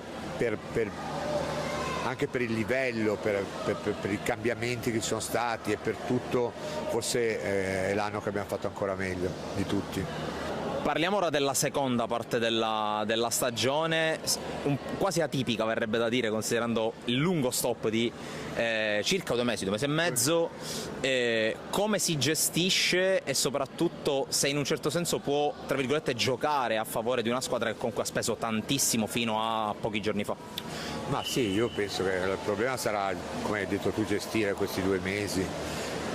anche per il livello, per i cambiamenti che ci sono stati e per tutto, forse è l'anno che abbiamo fatto ancora meglio di tutti. Parliamo ora della seconda parte della stagione, quasi atipica verrebbe da dire, considerando il lungo stop di circa 2 mesi e mezzo. Come si gestisce e soprattutto se in un certo senso può, tra virgolette, giocare a favore di una squadra che comunque ha speso tantissimo fino a pochi giorni fa? Ma sì, io penso che il problema sarà, come hai detto tu, gestire questi 2 mesi,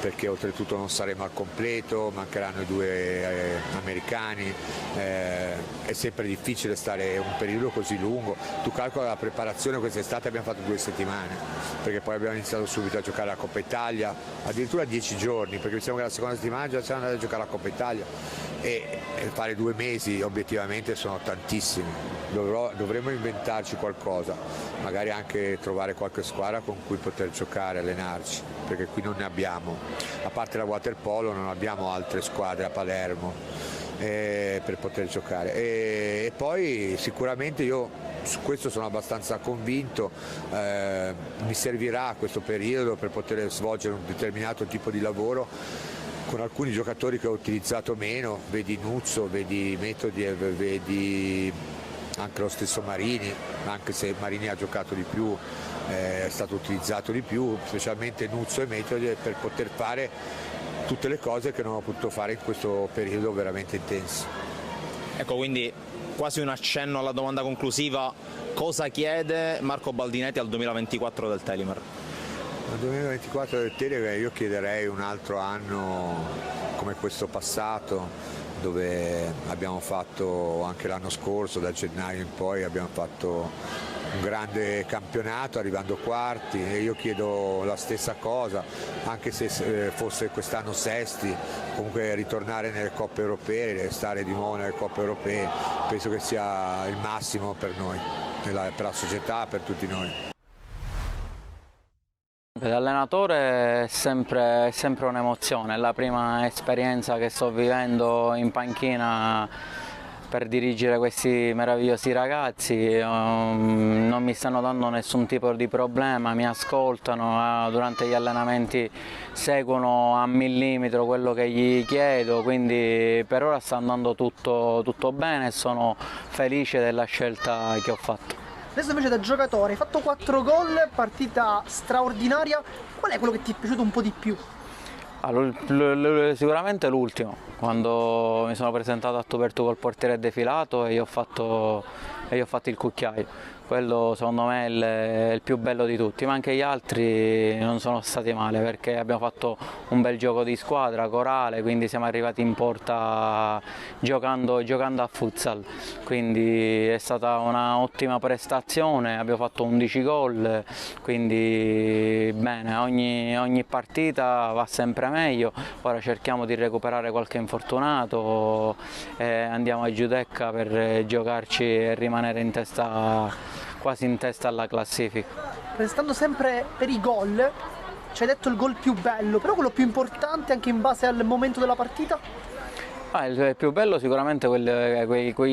perché oltretutto non saremo al completo, mancheranno i 2 americani, è sempre difficile stare un periodo così lungo. Tu calcola la preparazione quest'estate, abbiamo fatto 2 settimane, perché poi abbiamo iniziato subito a giocare la Coppa Italia, addirittura 10 giorni, perché diciamo che la seconda settimana già siamo andati a giocare la Coppa Italia, e fare 2 mesi obiettivamente sono tantissimi. Dovremmo inventarci qualcosa, magari anche trovare qualche squadra con cui poter giocare, allenarci, perché qui non ne abbiamo, a parte la waterpolo non abbiamo altre squadre a Palermo per poter giocare, e poi sicuramente io su questo sono abbastanza convinto, mi servirà questo periodo per poter svolgere un determinato tipo di lavoro con alcuni giocatori che ho utilizzato meno, vedi Nuzzo, vedi Metodi, vedi anche lo stesso Marini, anche se Marini ha giocato di più, è stato utilizzato di più, specialmente Nuzzo e Metodi, per poter fare tutte le cose che non ho potuto fare in questo periodo veramente intenso. Ecco, quindi quasi un accenno alla domanda conclusiva: cosa chiede Marco Baldinetti al 2024 del Telemer? Al 2024 del Telemer io chiederei un altro anno come questo passato, dove abbiamo fatto anche l'anno scorso, da gennaio in poi abbiamo fatto un grande campionato arrivando quarti, e io chiedo la stessa cosa, anche se fosse quest'anno sesti, comunque ritornare nelle coppe europee, stare di nuovo nelle coppe europee, penso che sia il massimo per noi, per la società, per tutti noi. Per l'allenatore è sempre un'emozione, è la prima esperienza che sto vivendo in panchina per dirigere questi meravigliosi ragazzi, non mi stanno dando nessun tipo di problema, mi ascoltano, durante gli allenamenti seguono a millimetro quello che gli chiedo, quindi per ora sta andando tutto bene e sono felice della scelta che ho fatto. Adesso invece da giocatore hai fatto 4 gol, partita straordinaria, qual è quello che ti è piaciuto un po' di più? Sicuramente l'ultimo, quando mi sono presentato a tu per tu col portiere defilato e io ho fatto il cucchiaio. quello secondo me è il più bello di tutti, ma anche gli altri non sono stati male perché abbiamo fatto un bel gioco di squadra, corale, quindi siamo arrivati in porta giocando a futsal, quindi è stata un'ottima prestazione, abbiamo fatto 11 gol, quindi bene, ogni partita va sempre meglio, ora cerchiamo di recuperare qualche infortunato e andiamo a Giudecca per giocarci e rimanere in testa, quasi in testa alla classifica. Restando sempre per i gol, ci hai detto il gol più bello, però quello più importante anche in base al momento della partita? Il più bello sicuramente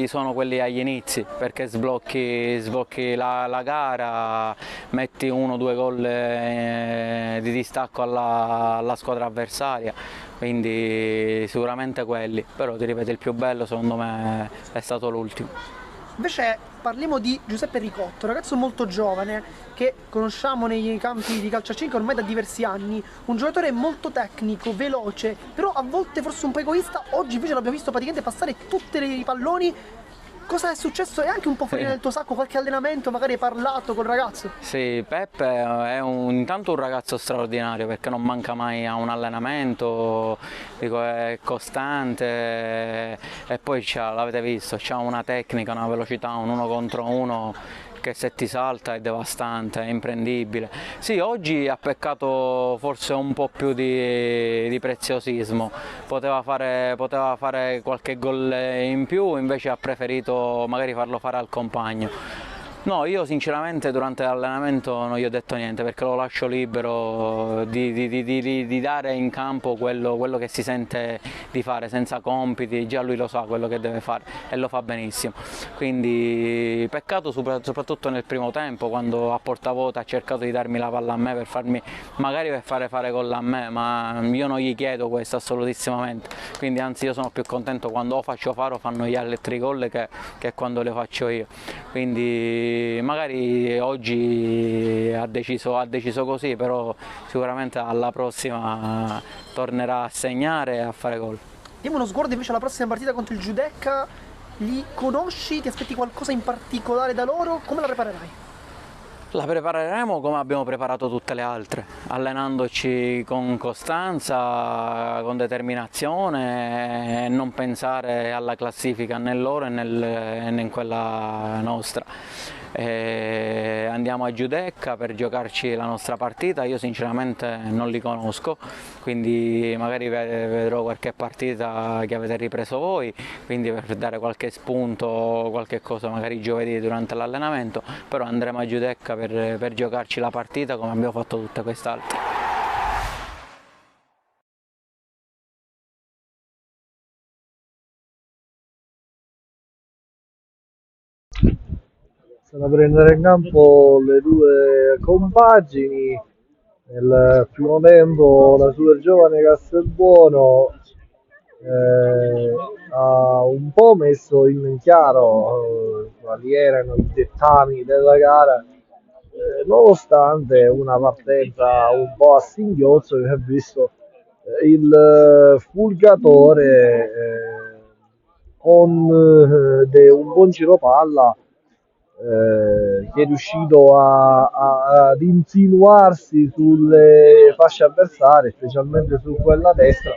sono quelli agli inizi, perché sblocchi la gara, metti 1 o 2 gol di distacco alla squadra avversaria, quindi sicuramente quelli, però ti ripeto il più bello secondo me è stato l'ultimo. Invece parliamo di Giuseppe Ricotto, un ragazzo molto giovane che conosciamo nei campi di calcio a 5 ormai da diversi anni, un giocatore molto tecnico, veloce, però a volte forse un po' egoista. Oggi invece l'abbiamo visto praticamente passare tutti i palloni. Cosa è successo? E anche un po' fuori nel tuo sacco, qualche allenamento, magari hai parlato col ragazzo? Sì, Peppe è intanto un ragazzo straordinario perché non manca mai a un allenamento, dico, è costante e poi l'avete visto, c'ha una tecnica, una velocità, un 1 contro 1 che se ti salta è devastante, è imprendibile. Sì, oggi ha peccato forse un po' più di preziosismo, poteva fare qualche gol in più, invece ha preferito magari farlo fare al compagno. No, io sinceramente durante l'allenamento non gli ho detto niente perché lo lascio libero di dare in campo quello che si sente di fare, senza compiti, già lui lo sa quello che deve fare e lo fa benissimo. Quindi peccato soprattutto nel primo tempo, quando a portavoce ha cercato di darmi la palla a me magari per fare gol a me, ma io non gli chiedo questo assolutissimamente, quindi anzi io sono più contento quando o faccio fare o fanno gli altri gol che quando le faccio io. Quindi magari oggi ha deciso così, però sicuramente alla prossima tornerà a segnare e a fare gol. Diamo uno sguardo invece alla prossima partita contro il Giudecca. Li conosci? Ti aspetti qualcosa in particolare da loro? Come la preparerai? La prepareremo come abbiamo preparato tutte le altre, allenandoci con costanza, con determinazione e non pensare alla classifica né loro né in quella nostra. Andiamo a Giudecca per giocarci la nostra partita, io sinceramente non li conosco, quindi magari vedrò qualche partita che avete ripreso voi, quindi per dare qualche spunto, qualche cosa magari giovedì durante l'allenamento, però andremo a Giudecca per giocarci la partita come abbiamo fatto tutte quest'altre. Sono a prendere in campo le due compagini. Nel primo tempo la super giovane Castelbuono ha un po' messo in chiaro quali erano i dettami della gara, nonostante una partenza un po' a singhiozzo che ha visto il Fulgatore con un buon giro palla che è riuscito ad insinuarsi sulle fasce avversarie, specialmente su quella destra,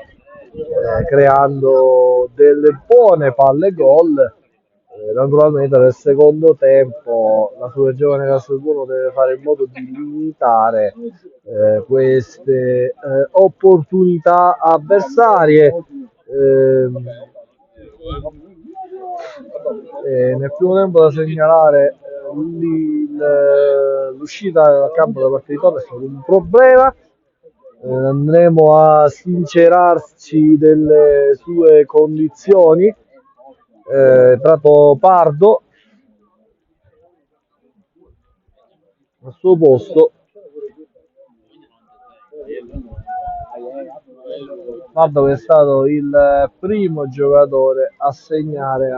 creando delle buone palle gol. Naturalmente nel secondo tempo la sua giovane Castelbuono deve fare in modo di limitare queste opportunità avversarie. Nel primo tempo da segnalare l'uscita dal campo da parte di Torres è stato un problema. Andremo a sincerarci delle sue condizioni. Trato Pardo al suo posto. Pardo che è stato il primo giocatore a segnare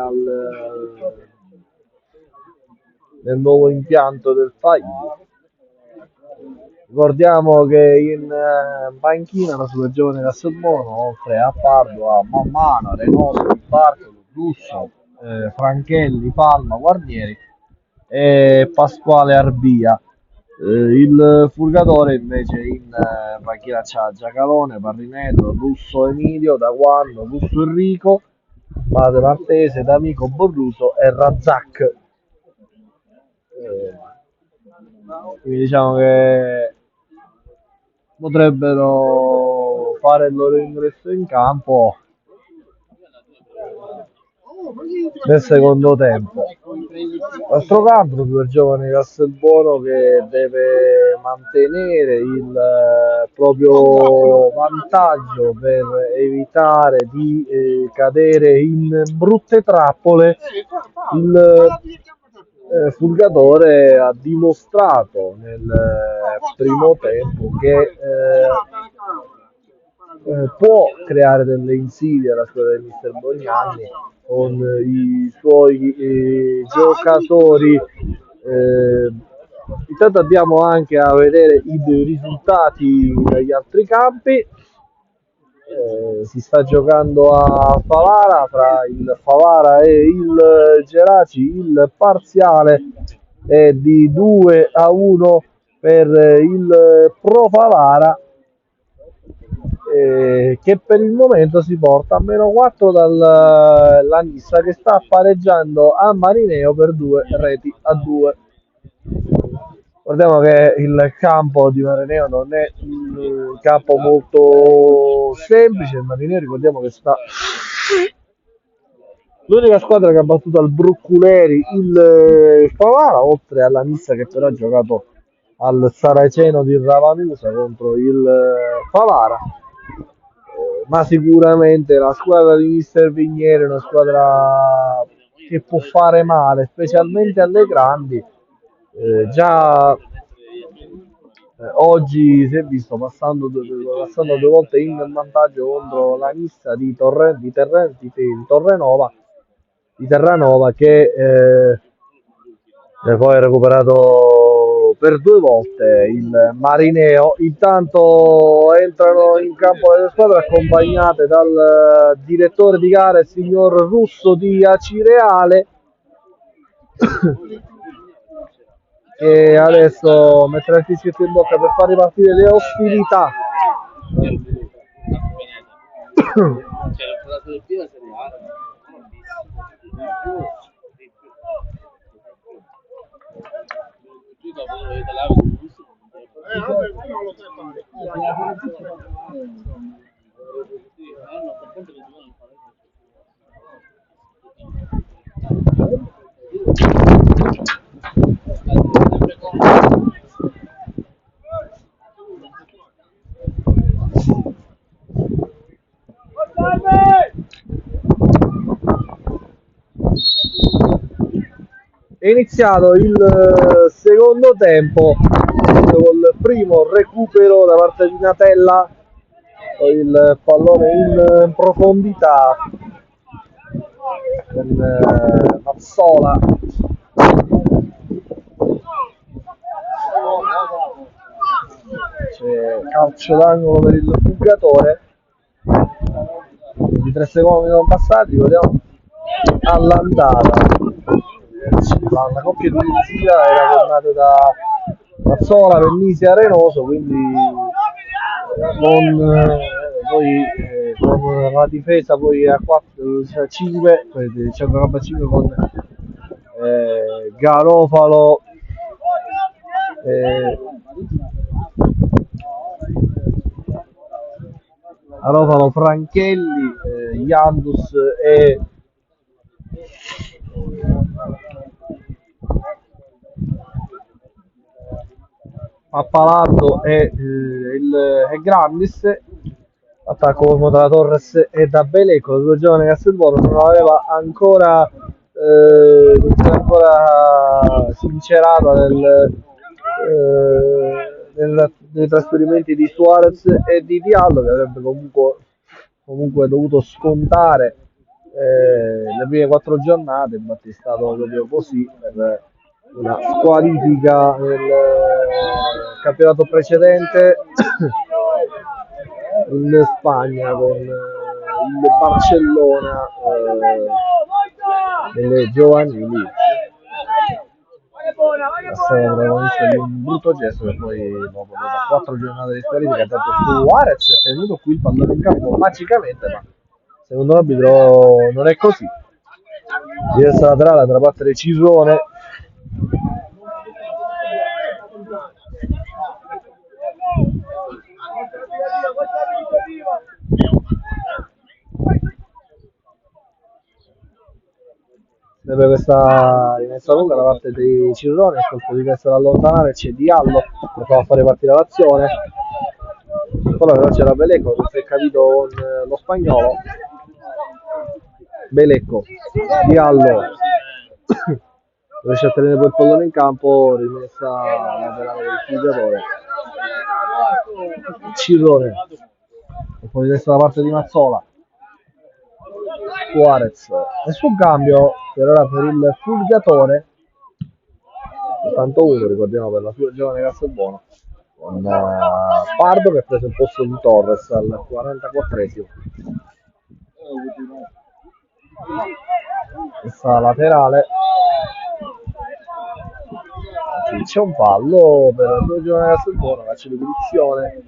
nel nuovo impianto del FAI. Ricordiamo che in panchina la super giovane Castelbuono, oltre a Pardo, a Mammano, Renoso, Bartolo, Russo, Franchelli, Palma, Guarnieri e Pasquale Arbia. Il Furgatore invece in panchina c'ha Giacalone, Parrinello, Russo Emilio, Daguanno, Russo Enrico, Padre Martese, D'Amico Borruso e Razzac. Quindi diciamo che potrebbero fare il loro ingresso in campo nel secondo tempo. D'altro canto, proprio il giovane Castelbuono che deve mantenere il proprio vantaggio per evitare di cadere in brutte trappole. Il Fulgatore ha dimostrato nel primo tempo che può creare delle insidie alla squadra di Mister Bognanni con i suoi giocatori. Intanto andiamo anche a vedere i risultati dagli altri campi. Si sta giocando a Favara fra il Favara e il Geraci. Il parziale è di 2-1 per il Pro Favara, che per il momento si porta a -4 dalla Nissa, che sta pareggiando a Marineo per 2-2. Guardiamo che il campo di Marineo non è un campo molto semplice. Il Marineo, ricordiamo che sta l'unica squadra che ha battuto al Brucculeri il Favara, oltre alla Nissa che però ha giocato al Saraceno di Ravanusa contro il Favara. Ma sicuramente la squadra di Mister Vignieri è una squadra che può fare male, specialmente alle grandi. Già oggi si è visto passando due volte in vantaggio contro la Nissa di Terranova, che poi ha recuperato per 2 volte il Marineo. Intanto entrano in campo le squadre accompagnate dal direttore di gara, il signor Russo di Acireale, che adesso metterà il fischietto in bocca per far ripartire le ostilità. È iniziato il secondo tempo col primo recupero da parte di Natella, il pallone in profondità con Mazzola. C'è calcio d'angolo per il Fuggatore. 23 secondi non passati, ricordiamo all'andata la coppia di Venezia era formata da Mazzola, Vernisia, Renoso, quindi poi con la difesa poi a 4, 5, centrocampo a 5 con Garofalo, Franchelli, Iandus e Pappalardo e Grandis. Attacco formato da Torres e da Belecco. Il giovane Castelbuono non aveva ancora non si era ancora sincerata nei trasferimenti di Suarez e di Diallo, che avrebbe comunque dovuto scontare le prime 4 giornate. Infatti è stato proprio così per una squalifica nel campionato precedente in Spagna con il Barcellona delle giovanili. è stato protagonista di un brutto gesto che poi dopo 4 giornate di squalifica tanto Suarez è tenuto qui il pallone in campo magicamente, ma secondo l'arbitro non è così. Diversa laterale andrà a battere Cirone. Sempre questa rimessa lunga da parte di Cirone, il colpo di testa da allontanare, c'è Diallo che fa fare partire l'azione. Poi però c'era Belecco che si è capito con lo spagnolo. Belecco, Diallo riesce a tenere quel pallone in campo, rimessa laterale del giocatore. Cirone, un po' di testa da parte di Mazzola. Suarez, nessun cambio per ora per il Fulgatore, soltanto uno, ricordiamo, per la sua giovane Castelbuono, con Pardo che ha preso il posto di Torres al 44esimo. Questa laterale, c'è un fallo per la sua giovane Castelbuono, calcio di punizione.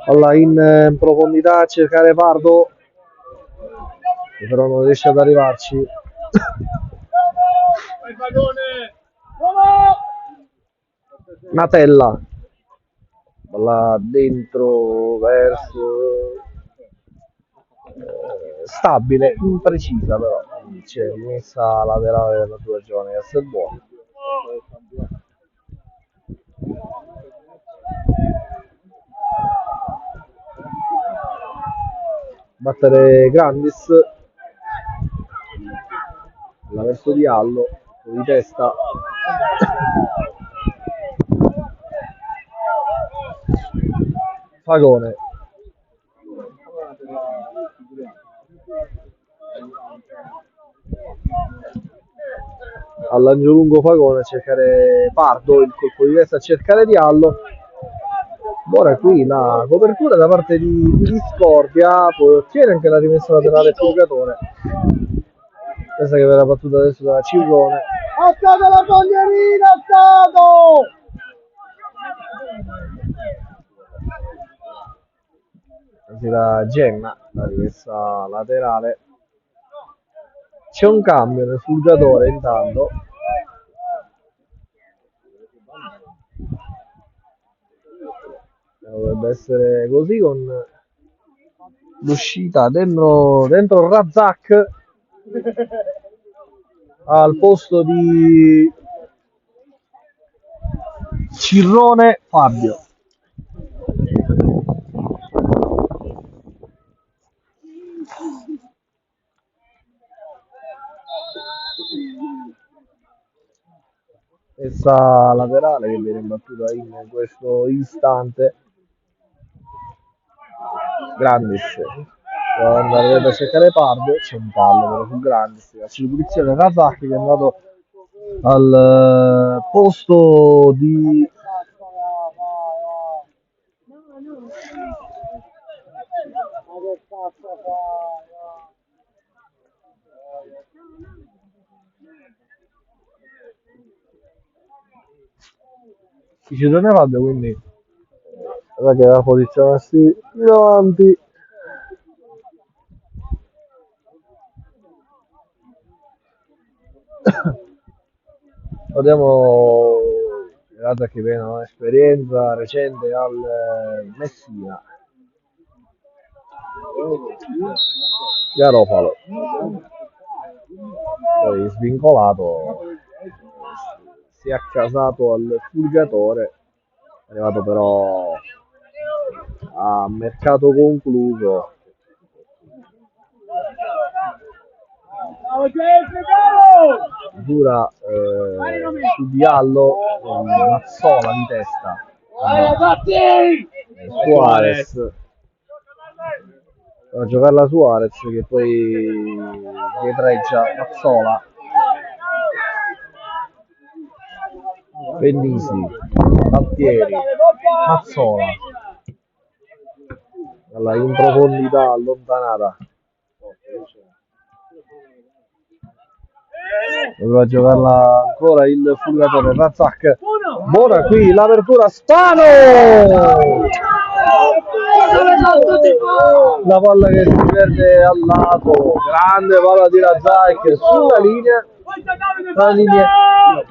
Allora in profondità a cercare Pardo, che però non riesce ad arrivarci. Natella, là dentro verso stabile, imprecisa però, c'è rimessa laterale della sua giovane Castelbuono. Battere Grandis, la verso Diallo, di testa. Fagone. All'angolo lungo Fagone a cercare Pardo, il colpo di testa a cercare Diallo. Ora qui la copertura da parte di Discordia, poi ottiene anche la rimessa laterale Purgatore. Questa che verrà battuta adesso da Cirone. Ha stato la bandierina, ha stato! Anzi da Gemma, la rimessa laterale. C'è un cambio nel Fulgatore intanto. Dovrebbe essere così con l'uscita dentro Razak al posto di Cirone Fabio. Questa laterale che viene battuta in questo istante. Grandis deve andare a cercare Pardo, c'è un fallo però su Grandis, la punizione Razak che è andato al posto di ci torna Fabio, quindi guarda che la posizionarsi più avanti. Guardiamo Razak che viene un'esperienza recente al Messina. Garofalo, poi svincolato, si è accasato al Fulgatore, è arrivato però a mercato concluso. Dura su Diallo con Mazzola di testa. Suarez. A giocare la Suarez che poi dietreggia Mazzola. Bennisi, Altieri, Mazzola. Alla in profondità allontanata. Doveva giocarla ancora il Fulgatore. Razzak. Buona qui l'apertura. Spano! La palla che si perde al lato. Grande palla di Razzak sulla linea. La linea.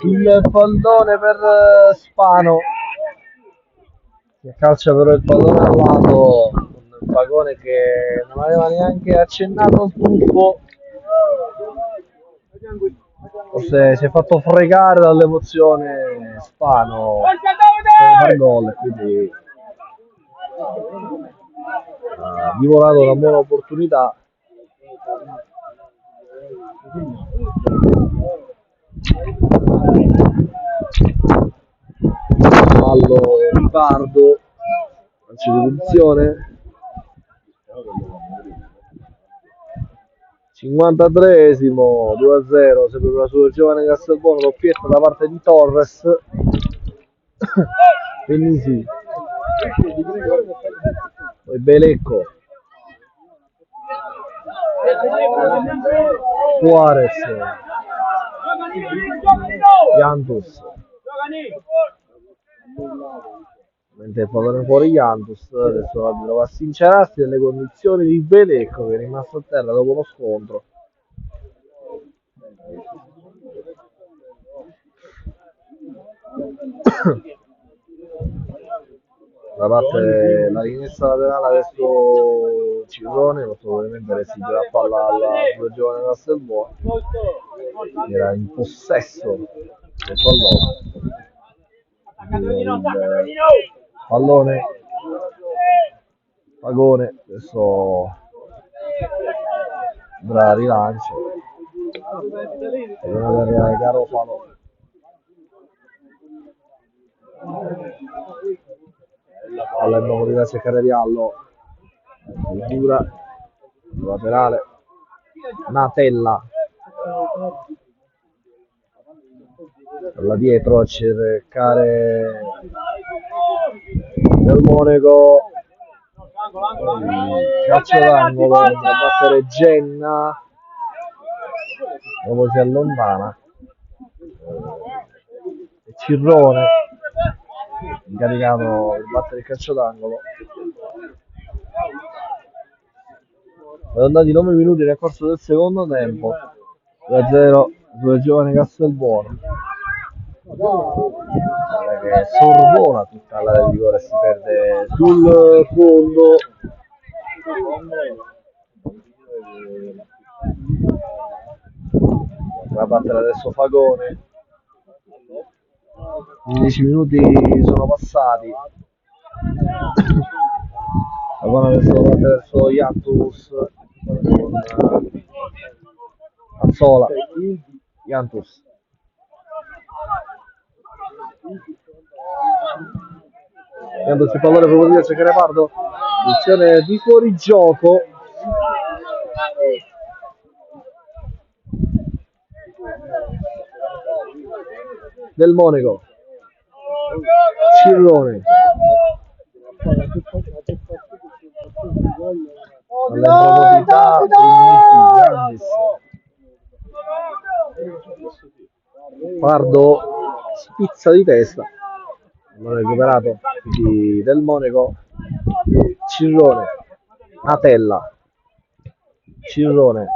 Il pallone per Spano. Che calcia però il pallone al lato. Un Pagone che non aveva neanche accennato al tuffo. Forse si è fatto fregare dall'emozione Spano per fare gol, quindi ha divorato una buona opportunità. Fallo Ripardo, calcio di punizione. 53esimo, 2-0, sempre per la sua giovane Castelbuono, doppietta da parte di Torres. Benissimo. Poi Belecco. Suarez. Jantus. Mentre il pallone fuori Jantus, adesso l'arbitro va a sincerarsi delle condizioni di Belecco che è rimasto a terra dopo lo scontro. Da parte la rimessa laterale verso Cirone, molto ovviamente restituire la palla alla sua giovane Castelbuono, che era in possesso del pallone. Pagone, adesso andrà rilancio. Pagone per Garofalo. Palla in nuovo di cercare Riallo. Dura. Laterale. Natella. Da dietro a cercare del Monaco. Calcio d'angolo da battere Genna. Dopo si allontana. E Cirrone incaricato di battere il calcio d'angolo. Sono andati 9 minuti nel corso del secondo tempo. 2-0 due giovani Castelbuono. Che sorvola tutta l'area di rigore e si perde sul fondo. Va a battere adesso Fagone. 15 minuti sono passati. Fagone adesso va verso Jantus con Azzola. Jantus. Jantus il pallone proprio di cercare Pardo. Posizione di fuorigioco. Del Monaco. Cirrone. Alla profondità Pardo spizza di testa. Non è recuperato del Monaco. Cirrone. Natella. Cirrone.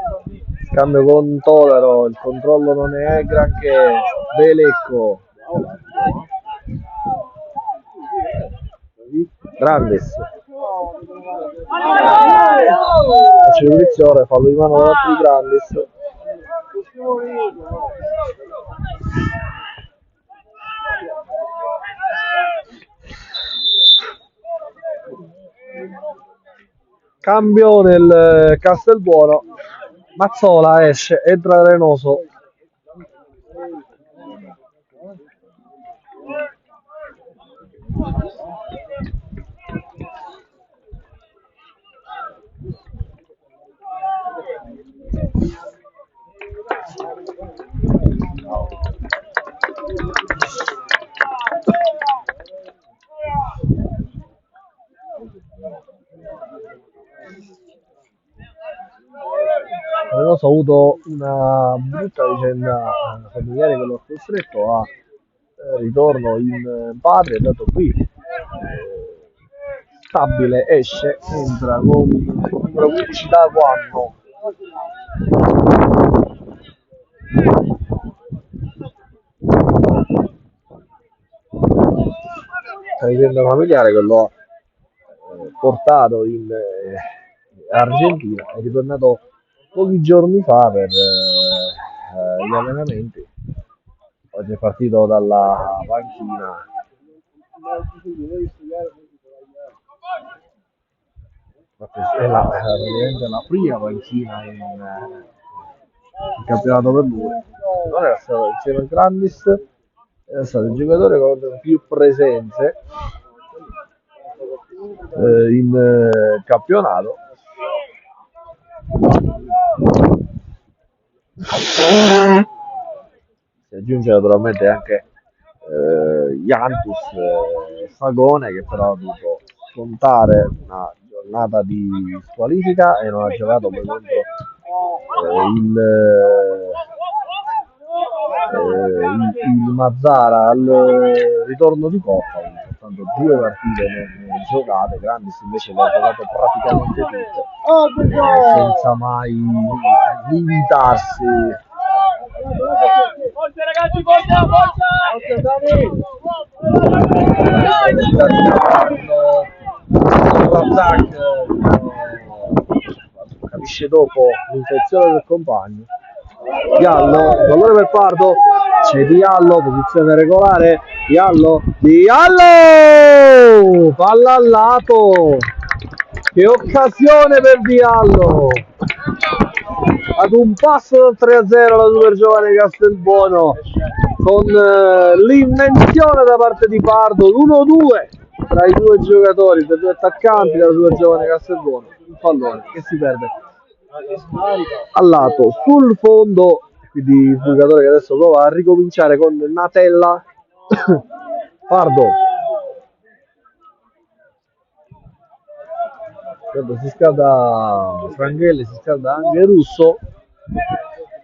Scambio con Tolero, il controllo non è granché. Belecco. Grandes. Accelerazione, fallo di mano da parte di Grandes. Cambio nel Castelbuono. Mazzola esce, entra Renoso. Rosso ha avuto una brutta vicenda familiare che lo ha costretto a ritorno in patria, è andato qui stabile, esce, entra con il numero 15 da quando una vicenda familiare che lo ha portato in Argentina, è ritornato pochi giorni fa per gli allenamenti. Oggi è partito dalla panchina. È praticamente la prima panchina in campionato per lui. Non era stato insieme al Grandis, era stato il giocatore con più presenze in campionato. Si aggiunge naturalmente anche Jantus Fagone, che però ha dovuto scontare una giornata di squalifica e non ha giocato poi contro il Mazzara al ritorno di Coppa, soltanto 2 partite non giocate. Grandis invece le ha giocato praticamente tutte, senza mai limitarsi. Forza ragazzi, forza, Capisce dopo l'intenzione del compagno. Diallo, pallone per Pardo, c'è Diallo, posizione regolare, Diallo, palla al lato, che occasione per Diallo, ad un passo dal 3-0 la super giovane Castelbuono, con l'invenzione da parte di Pardo, l'1-2 tra i due giocatori, tra i due attaccanti della super giovane Castelbuono. Un pallone che si perde al lato sul fondo, quindi il giocatore che adesso prova a ricominciare con Natella. Pardo, si scalda Franghelli, si scalda anche Russo,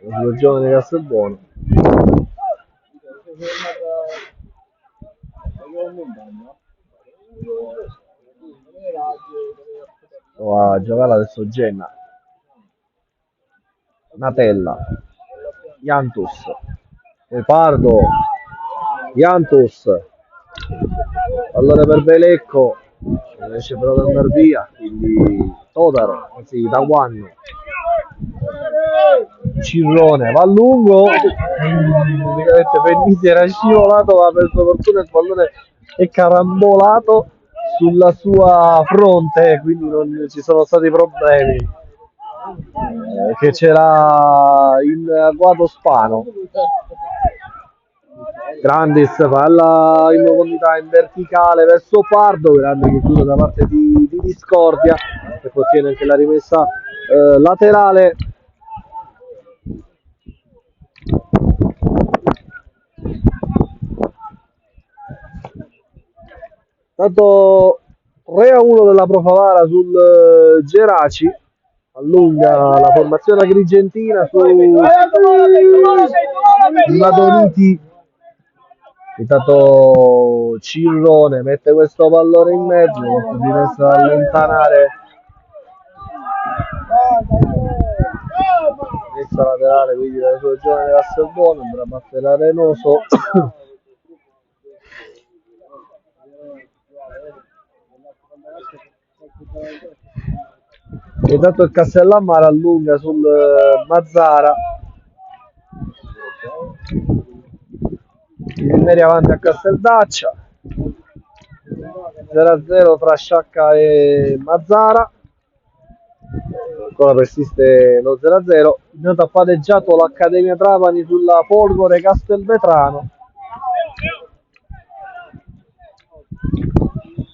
il giovane Castelbuono. Va a giocare adesso Genna. Natella, Jantus, poi Pardo, Jantus, allora per Belecco, riesce però ad andare via, quindi Totaro, anzi Taguanno, Cirrone va a lungo, praticamente Pennisi era scivolato, ma per sua fortuna il pallone è carambolato sulla sua fronte, quindi non ci sono stati problemi. Che c'era in agguato Spano. Grandis, palla in profondità in verticale verso Pardo, grande che chiude da parte di Discordia, che ottiene anche la rimessa laterale. Tanto 3-1 della Profavara sul Geraci. Allunga la formazione agrigentina su Madoniti. Intanto Cirrone mette questo pallone in mezzo, si riesce ad allontanare messa laterale, quindi la sua giovane Castelbuono, andrà a battere Arenoso. Intanto il Castellammare allunga sul Mazzara, il Neri avanti a Casteldaccia, 0-0 tra Sciacca e Mazzara, ancora persiste lo 0-0. Intanto ha padeggiato l'Accademia Trapani sulla Folgore Castelvetrano.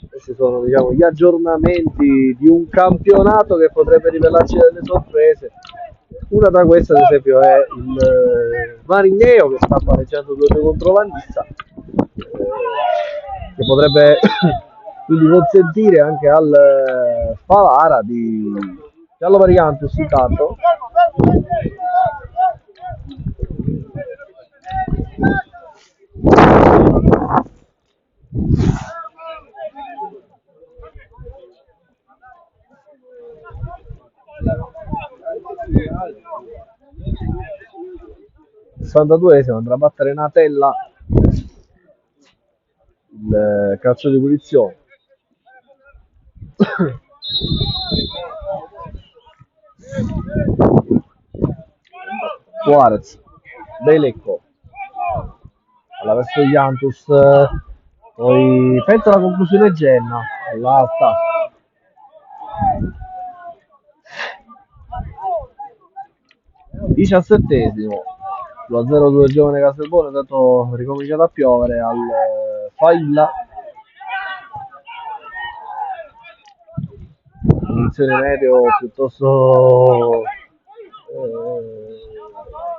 Questi sono, diciamo, gli aggiornamenti di un campionato che potrebbe rivelarci delle sorprese. Una tra queste, ad esempio, è il Marigneo, che sta pareggiando 2-2 contro la Nissa, che potrebbe quindi consentire anche al Favara di Giallo Variantus intanto 62esimo andrà a battere Natella, il calcio di punizione. Suarez, Belecco alla verso Jantus, poi penso alla conclusione Genna all'alta. Diciassettesimo, lo 0-2 giovane Castelbuono, dato ricominciato a piovere al Failla. Condizioni meteo piuttosto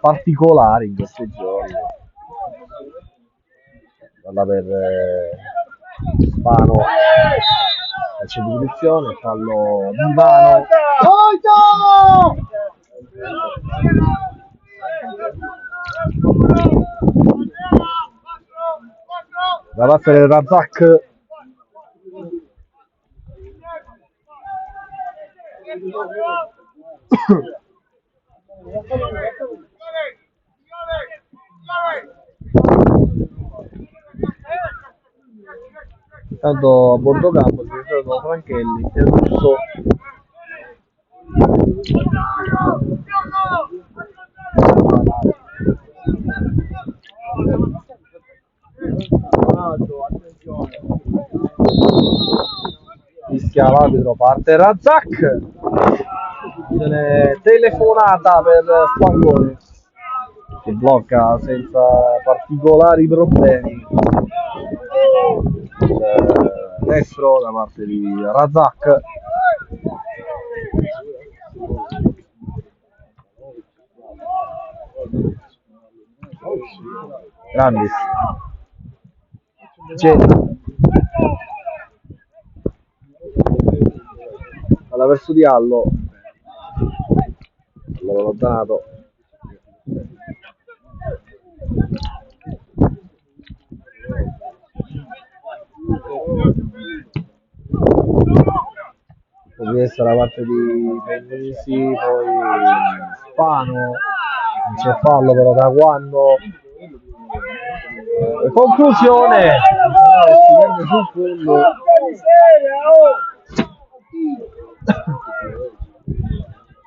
particolari in questi giorni. Valla per Spano, calcio di punizione, fallo di Vano. Da battere Razak. Intanto a bordo campo si ritrovato Franchelli e Russo. Fischia l'arbitro, parte Razak. Telefonata per Spangone, che blocca senza particolari problemi destro da parte di Razak. Grandis, alla verso di Allo, allontanato. Questa da parte di Pennisi, poi Spano, non c'è fallo però da quando. Conclusione, si perde sul fondo.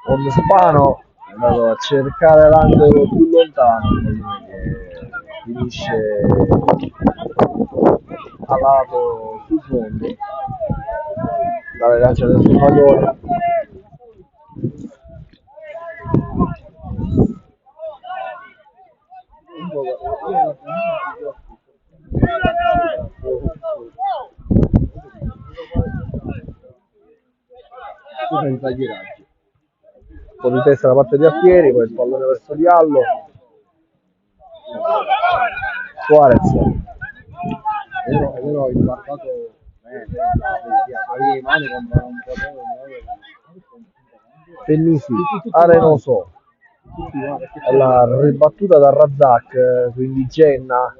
Con Spano è andato a cercare l'angolo più lontano, che finisce a lato sul fondo. Dalle lancia del suo pallone. Senza girarci. Un po' di testa da parte di Alfieri, poi il pallone verso Diallo. Suarez. Però il marcato Pennisi, Arenoso, alla ribattuta da Razak, quindi Genna,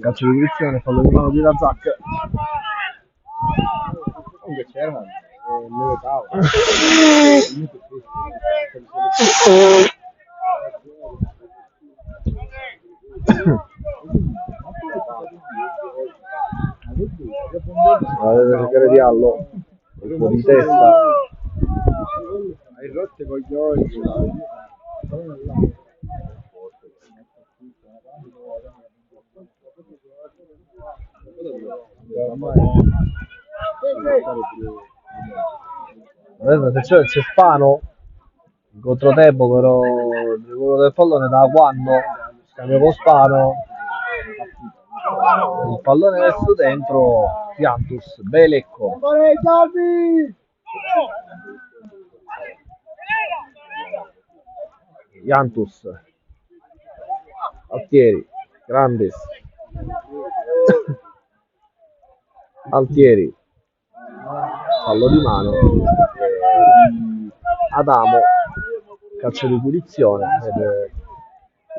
calcio di punizione, fallo di mano di Razak. Comunque c'era deve cercare di Allo, un po' di testa. Hai rotto i coglioni. Adesso c'è Spano in controtempo, però il recupero del pallone da quando scambio con Spano, il pallone messo dentro Jantus, Belecco. Jantus, Altieri, Grandis, Altieri, fallo di mano, Adamo, calcio di punizione per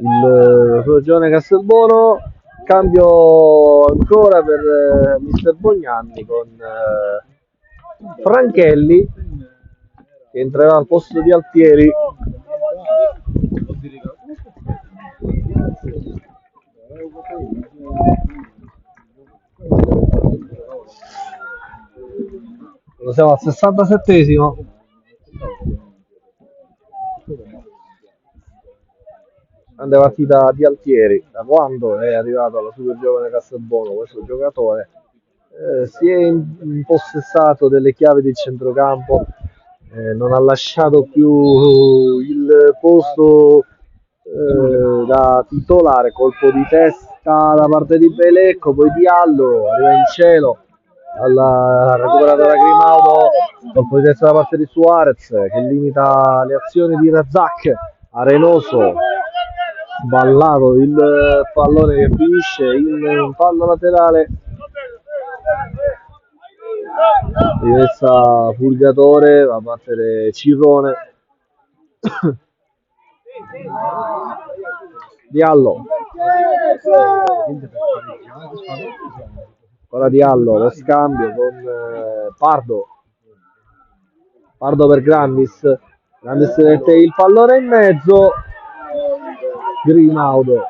il giovane Castelbuono. Cambio ancora per mister Bognanni con Franchelli che entrerà al posto di Altieri. Siamo al 67esimo. Grande partita di Altieri. Da quando è arrivato alla Super Giovane Castelbuono questo giocatore si è impossessato delle chiavi del centrocampo, non ha lasciato più il posto da titolare. Colpo di testa da parte di Belecco, poi Diallo arriva in cielo, ha recuperato la Grimaudo, colpo di testa da parte di Suarez che limita le azioni di Razak. Arenoso, sballato il pallone che finisce in fallo laterale. Rimessa Purgatore, va a battere Cirrone. Diallo, ora Diallo, lo scambio con Pardo per Grandis mette il pallone in mezzo. Grimaudo,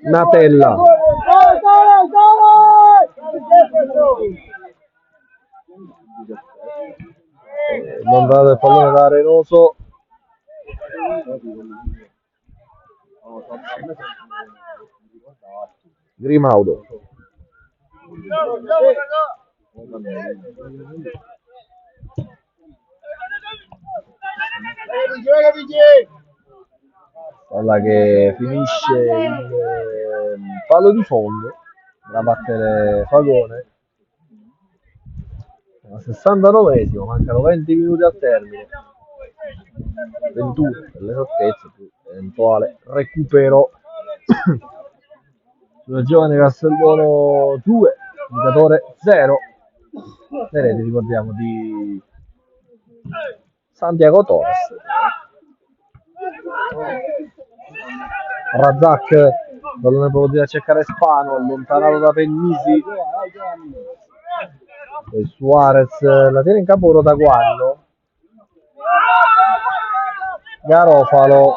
Natella, montato il pallone da Arenoso. Grimaudo, palla che finisce in fallo di fondo da battere Fagone. Al 69esimo, mancano 20 minuti al termine, 21 per l'esattezza, più eventuale recupero. Sulla Giovane Castelbuono 2, indicatore 0. Le reti, ricordiamo, di Santiago Torres. Razak, pallone proprio da cercare Spano, allontanato da Pennisi. Poi Suarez la tiene in campo Rotaguanno. Garofalo.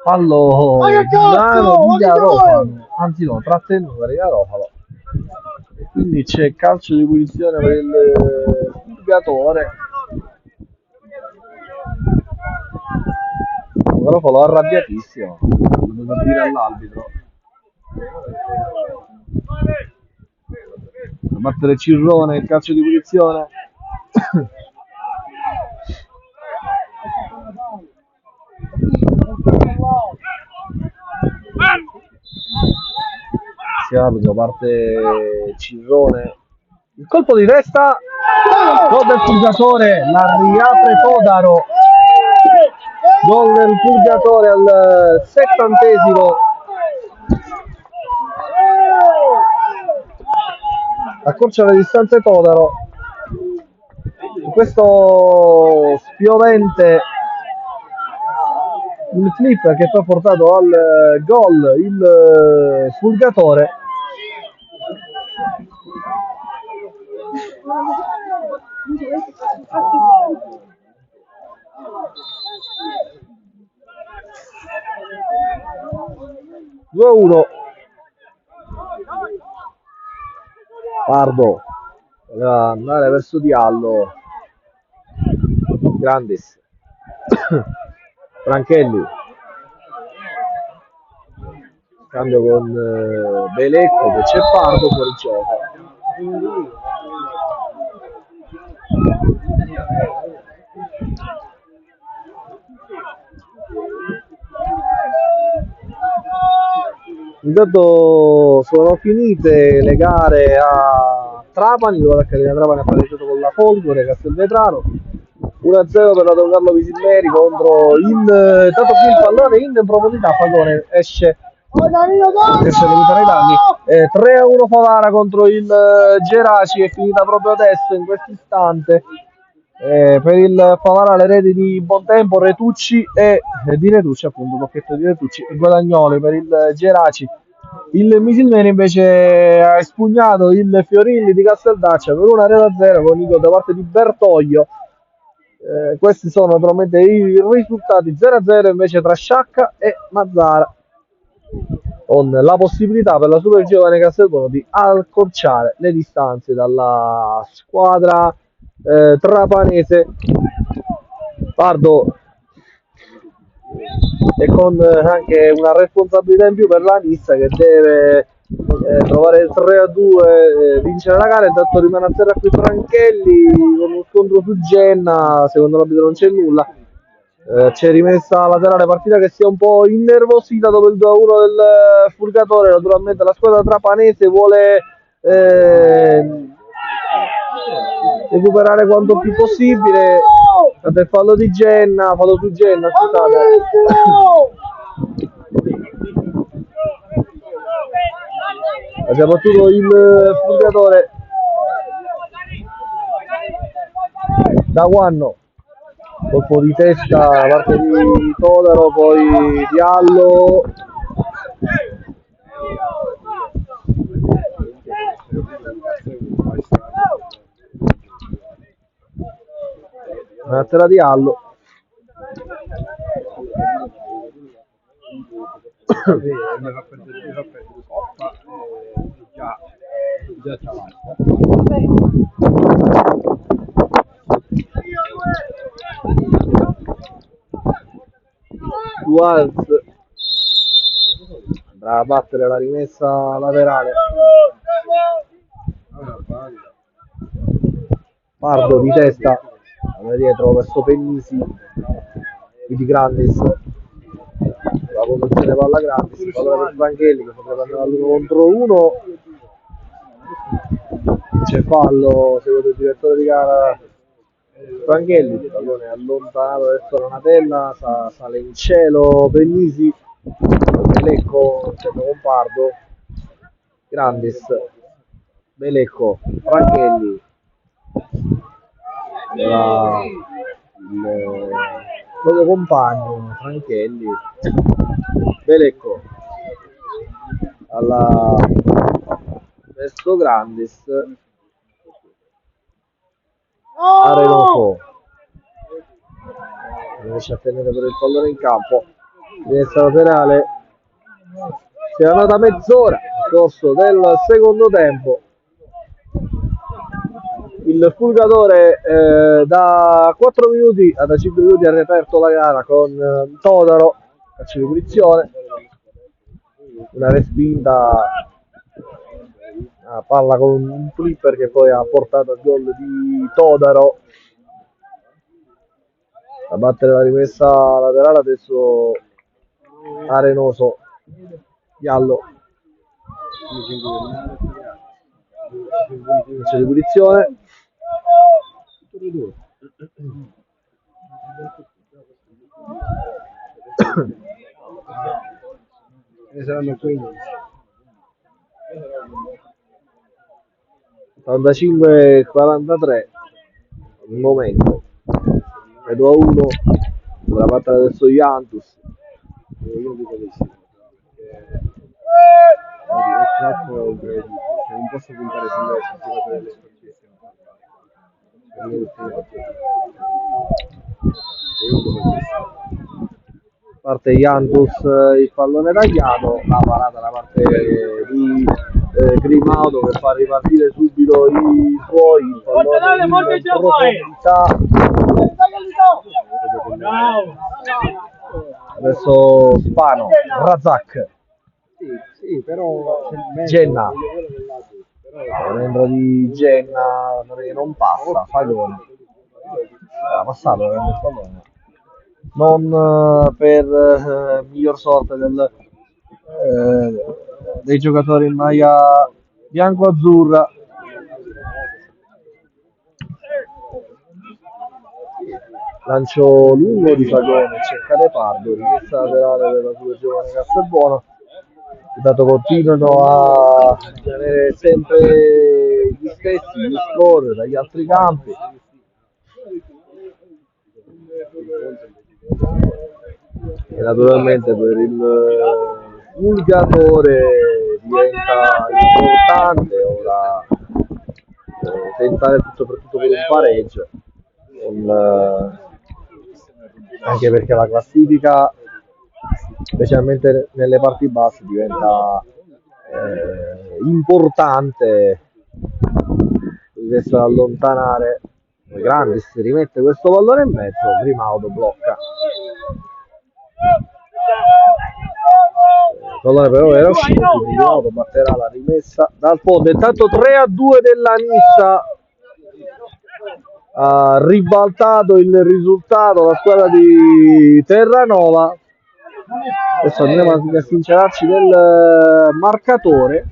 Fallo di Garofalo, anzi no, trattenuto per Garofalo. E quindi c'è calcio di punizione per il Purgatore. Garofalo arrabbiatissimo, da dire all'arbitro. A battere Cirrone, il calcio di punizione. Si arbitro, parte Cirrone. Il colpo di testa, gol del Purgatore, la riapre Todaro. Gol del Purgatore al 70esimo. Accorcia le distanze Todaro. In questo spiovente il flip che poi ha portato al gol il Purgatore. (2-1). Pardo voleva andare verso Diallo. Grandis. Franchelli. Cambio con Belecco, che c'è Pardo fuori gioco. Intanto sono finite le gare a Trapani, dove l'Accademia Trapani ha pareggiato con la Folgore Castelvetrano 1-0 per la Don Carlo Visilleri contro il tanto qui il pallone in profondità. Fagone esce Riesce a limitare i danni. 3-1 Favara contro il Geraci, è finita proprio adesso in questo istante. Per il Favara le reti di Bontempo, Retucci e di Retucci, appunto, Bocchetto di Retucci e Guadagnoli. Per il Geraci il Misilmene invece ha espugnato il Fiorilli di Casteldaccia per una rete a 0 con il gol da parte di Bertoglio. Questi sono naturalmente i risultati. 0-0 invece tra Sciacca e Mazzara, con la possibilità per la super giovane Castelbuono di accorciare le distanze dalla squadra trapanese. Pardo, e con anche una responsabilità in più per la Nissa, che deve trovare il 3-2, vincere la gara. Intanto rimane a terra qui Franchelli con uno scontro su Genna, secondo l'arbitro non c'è nulla. C'è rimessa laterale, partita che si è un po' innervosita dopo il 2-1 del Fulgatore. Naturalmente la squadra trapanese vuole recuperare quanto più possibile. Il fallo di Genna, fallo su Genna, scusate. Ha battuto il Fulgatore da Guanno. Colpo di testa da parte di Todaro, poi Diallo. Una terra di Allo. Duaz andrà a battere la rimessa laterale. Pardo di testa da dietro verso Pennisi, quindi Grandis, la conduzione palla Grandis, palla per Franchelli che potrebbe andare all'1 contro 1. C'è fallo secondo il direttore di gara Franchelli, il pallone è allontanato verso Donatella, sale in cielo Pennisi, Belecco con Pardo, Grandis, Belecco, Franchelli, il proprio compagno Franchelli, Belecco alla verso Grandis, Arenoso riesce a tenere per il pallone in campo, finestra laterale. Si è andata mezz'ora nel corso del secondo tempo. Il Fulgatore da 4 minuti da 5 minuti ha riaperto la gara con Todaro, calcio di punizione, una respinta, una palla con un flipper che poi ha portato al gol di Todaro. A battere la rimessa laterale adesso Arenoso, Diallo, calcio di punizione. Saranno 15. 85-43 al momento, 2-1 la battaglia adesso Iantus. Non posso puntare sulle delle sconfitte. Parte Iantus, il pallone tagliato, la parata da parte di Grimaudo che fa ripartire subito i suoi, il pallone in profondità. Adesso Spano, Razak, sì, però Genna, l'entra di Genna non passa, Fagone, era passato il pallone. Non per miglior sorte dei giocatori in maglia bianco-azzurra. Lancio lungo di Fagone, cerca De Pardo, rimessa laterale per la sua giovane Castelbuono. Intanto continuano a avere sempre gli stessi gli score dagli altri campi. E naturalmente per il Fulgatore diventa importante ora tentare soprattutto per un pareggio, anche perché la classifica, specialmente nelle parti basse, diventa importante. Riesce ad allontanare Grandis, si rimette questo pallone in mezzo, Grimaudo blocca. Il pallone però era uscito, quindi Grimaudo batterà la rimessa dal fondo. Intanto 3-2 della Nissa, ha ribaltato il risultato la squadra di Terranova. Adesso andremo a sincerarci del marcatore.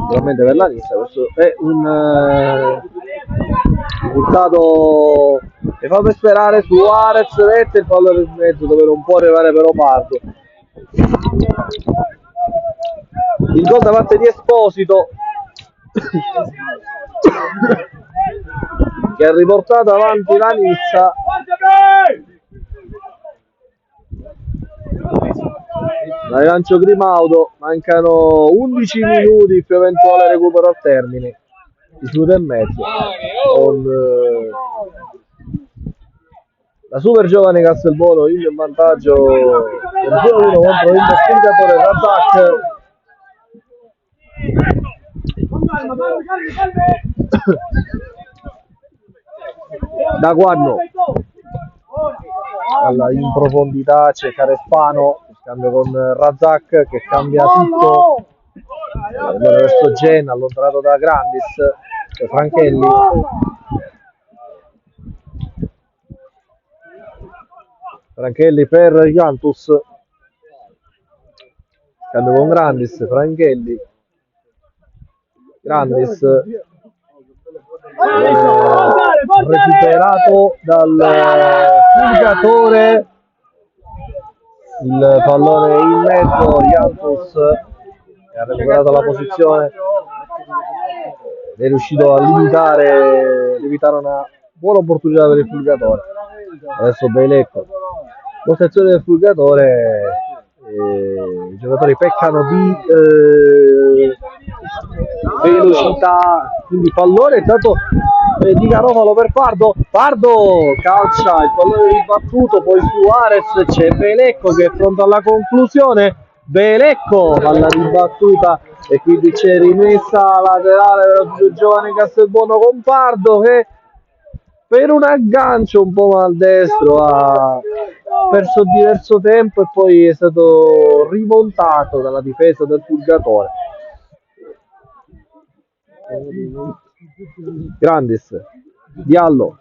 Naturalmente per la Nissa questo è un risultato che fa per sperare. Suarez mette il pallone in mezzo dove non può arrivare però Pardo. Il gol da parte di Esposito che ha riportato avanti la Nizza. La rilancio Grimaudo, mancano 11 minuti più eventuale recupero al termine, 10 minuti e mezzo, con la super giovane Castelbuono in vantaggio per 2-1 contro il Fulgatore Razak. Da Guanno in profondità c'è Carespano, scambio con Razak che cambia tutto, verso Gen, allontanato da Grandis, Franchelli. Franchelli per Jantus, cambio con Grandis, Franchelli, Grandis recuperato dal Fulgatore, il pallone in mezzo, Jantus ha recuperato la posizione ed è riuscito a limitare una buona opportunità per il Fulgatore. Adesso Beilecco, possessione del Fulgatore, i giocatori peccano di velocità, quindi pallone intanto di Garofalo per Pardo, calcia, il pallone ribattuto, poi Suarez, c'è Beilecco che è pronto alla conclusione, Beilecco alla ribattuta e quindi c'è rimessa laterale per il giovane Castelbuono con Pardo che per un aggancio un po' maldestro ha perso diverso tempo e poi è stato rimontato dalla difesa del Fulgatore. Grandis, Diallo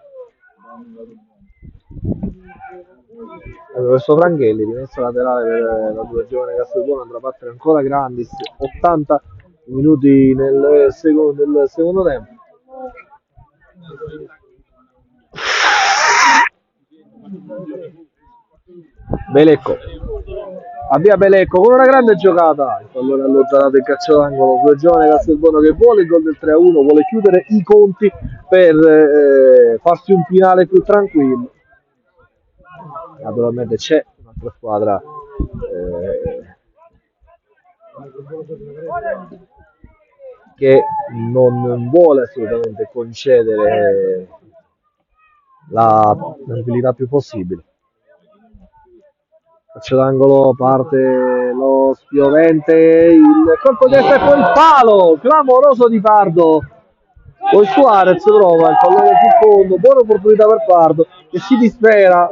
verso Franchelli, rimessa laterale per la tua giovane Castelbuono, andrà a battere ancora Grandis, 80 minuti del secondo tempo. Beilecco, avvia Beilecco con una grande giocata, il pallone allontanato in calcio d'angolo, due giovane Castelbuono che vuole il gol del 3-1, vuole chiudere i conti per farsi un finale più tranquillo. Naturalmente c'è un'altra squadra che non vuole assolutamente concedere la tranquillità più possibile. Calcio d'angolo, parte lo spiovente, il colpo di testa e poi il palo clamoroso di Pardo. Poi Suarez trova il pallone più fondo, buona opportunità per Pardo che si dispera.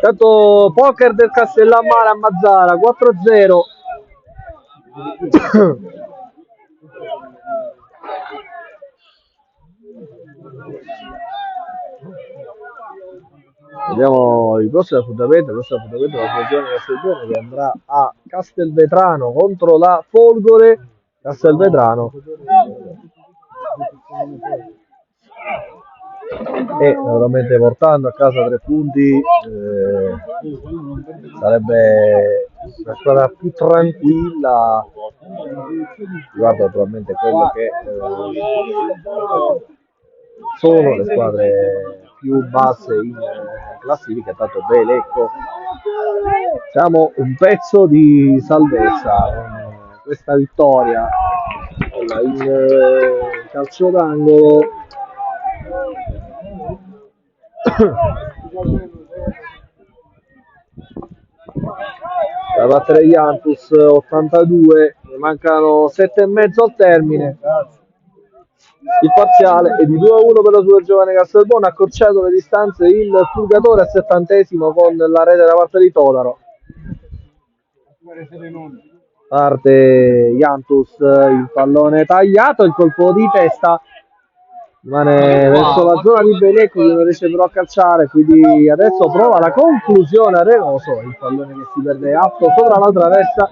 Tanto poker del Castellammare a Mazzara, 4-0. Vediamo il prossimo appuntamento la stagione Castelbuono che andrà a Castelvetrano contro la Folgore. Castelvetrano e naturalmente portando a casa 3 punti sarebbe una squadra più tranquilla riguardo naturalmente quello che sono le squadre più basse in classifica. Tanto Belecco, siamo un pezzo di salvezza con questa vittoria in calcio d'angolo. Da battere Jantus 82, ne mancano 7,5 al termine. Il parziale è di 2-1 per la Super Giovane Castelbuono, ha accorciato le distanze il Fulgatore al 70° con la rete da parte di Todaro. Parte Jantus, il pallone tagliato, il colpo di testa rimane verso la zona di Belecco che non riesce però a calciare, quindi adesso prova la conclusione a Renoso, il pallone che si perde alto sopra la traversa.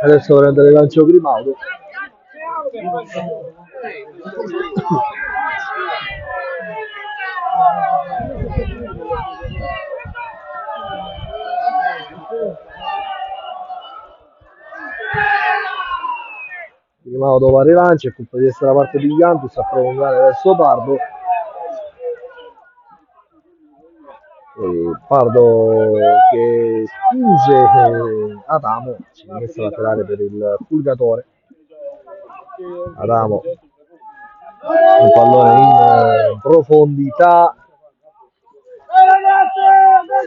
Adesso prende il lancio Grimaudo. Grimaudo va a rilancio, è colpa di essere da parte di Jantus a prolungare verso Pardo. Pardo che spinge Adamo, sinistra laterale per il Fulgatore. Adamo, un pallone in profondità.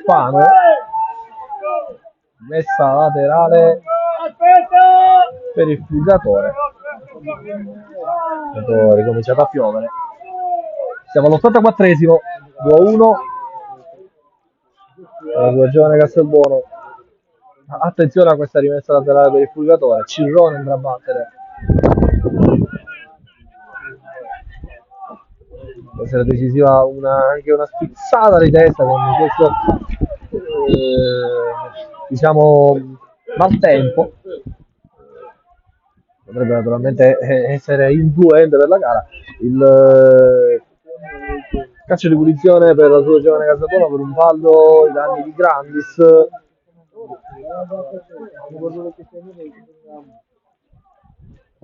Spano, messa laterale per il Fulgatore. È ricominciato a piovere. Siamo all'84esimo, 2-1. La Giovane Castelbuono, attenzione a questa rimessa laterale per il Fulgatore. Cirrone andrà a battere, può essere decisiva anche una spizzata di testa con questo diciamo maltempo, potrebbe naturalmente essere influente per la gara. Il calcio di punizione per la sua Giovane Castelbuono per un fallo ai danni di Grandis.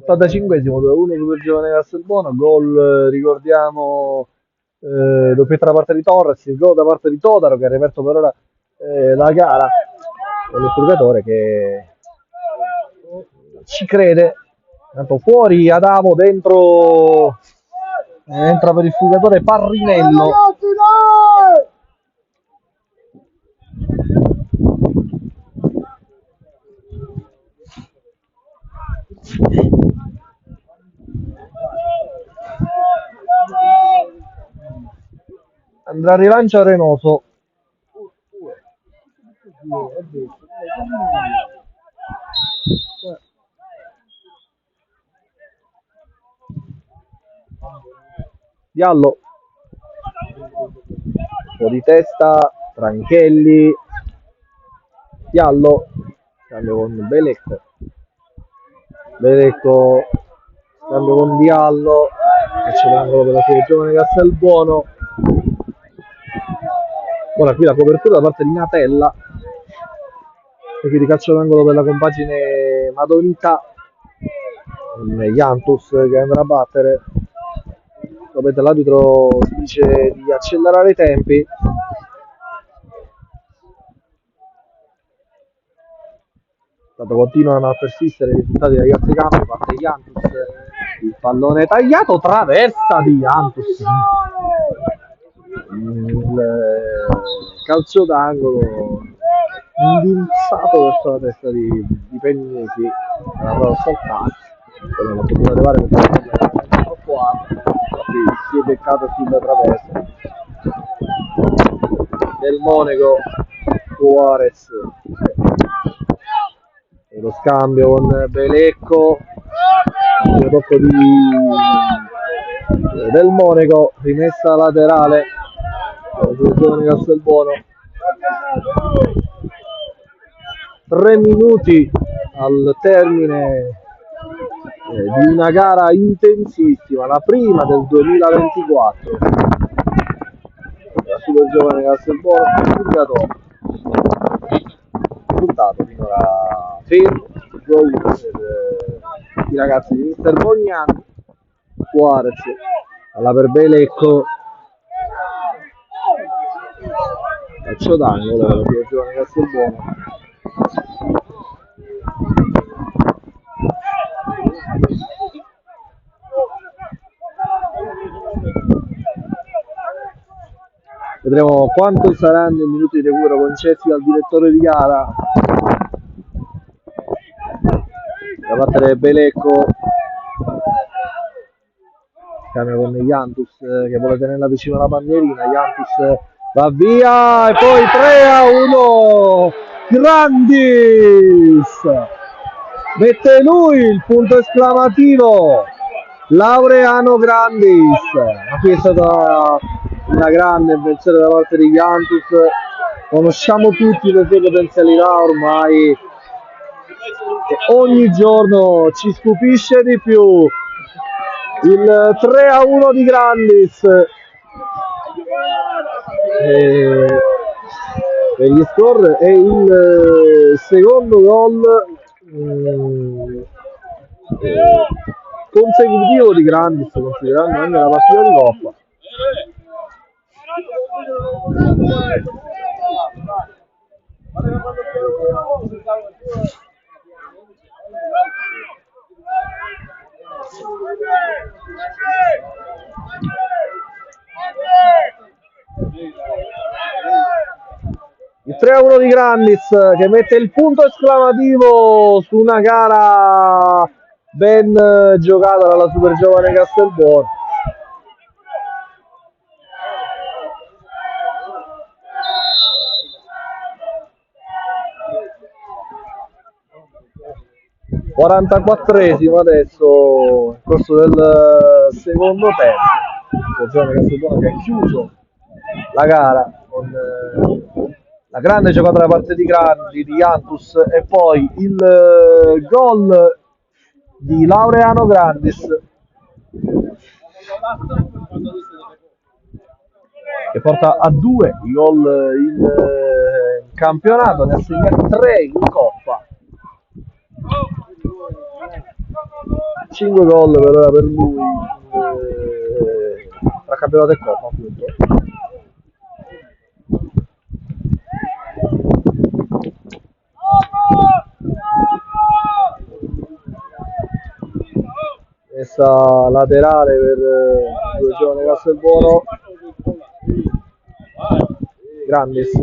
85esimo, 2-1 Super Giovane Castelbuono. Gol, ricordiamo, doppietta da parte di Torres, il gol da parte di Todaro che ha riaperto per ora la gara con il Fulgatore che ci crede. Tanto fuori Adamo, dentro entra per il Fulgatore Parrinello. Andrà a rilancio a Renoso. Diallo, un po' di testa, Tranchelli, Diallo, cambio con Belecco, cambio con Diallo, calcio d'angolo per la Super Giovane Castelbuono. Ora qui la copertura da parte di Natella, e quindi calcio d'angolo per la compagine Madonita, Jantus che andrà a battere. Ovviamente l'arbitro dice di accelerare i tempi. Tanto continuano a persistere i risultati degli altri campi. Parte Jantus, il pallone tagliato, traversa di Jantus, il calcio d'angolo indirizzato verso la testa di Pegnesi, la prova saltare, non ha potuto arrivare con troppo alto, si è beccato sulla traversa. Del Monaco, Suarez, e lo scambio con Belecco, il tocco del Monaco, rimessa laterale per Giovane Castelbuono. 3 minuti al termine di una gara intensissima, la prima del 2024. La super giovane Castelbuono Purgatorio. Risultato finora fermo, 2-1 per i ragazzi di Mister Bognani. Suarez alla per Belecco, calcio d'angolo per la super giovane Castelbuono. Vedremo quanto saranno i minuti di recupero concessi dal direttore di gara da parte del Belecco. Cambia con Iantus che vuole tenerla vicino alla bandierina. Iantus va via e poi 3-1. Grandis mette lui il punto esclamativo. Laureano Grandis. Ma qui è stata una grande invenzione da parte di Iantus. Conosciamo tutti le sue potenzialità ormai e ogni giorno ci stupisce di più. Il 3-1 di Grandis per gli score è il secondo gol consecutivo di Grandis, considerando anche la partita di Coppa. Il 3-1 di Grandis che mette il punto esclamativo su una gara ben giocata dalla super giovane Castelbuono. (44esimo) adesso nel corso del secondo tempo. La giovane Castelbuono che ha chiuso la gara con la grande giocata da parte di Grandi, di Iantus e poi il gol di Laureano Grandis che porta a 2 i gol in campionato, ne ha segnati 3 in Coppa. 5 gol per ora per lui tra campionato e Coppa, appunto. Messa laterale per il giovane Castelbuono. Grandis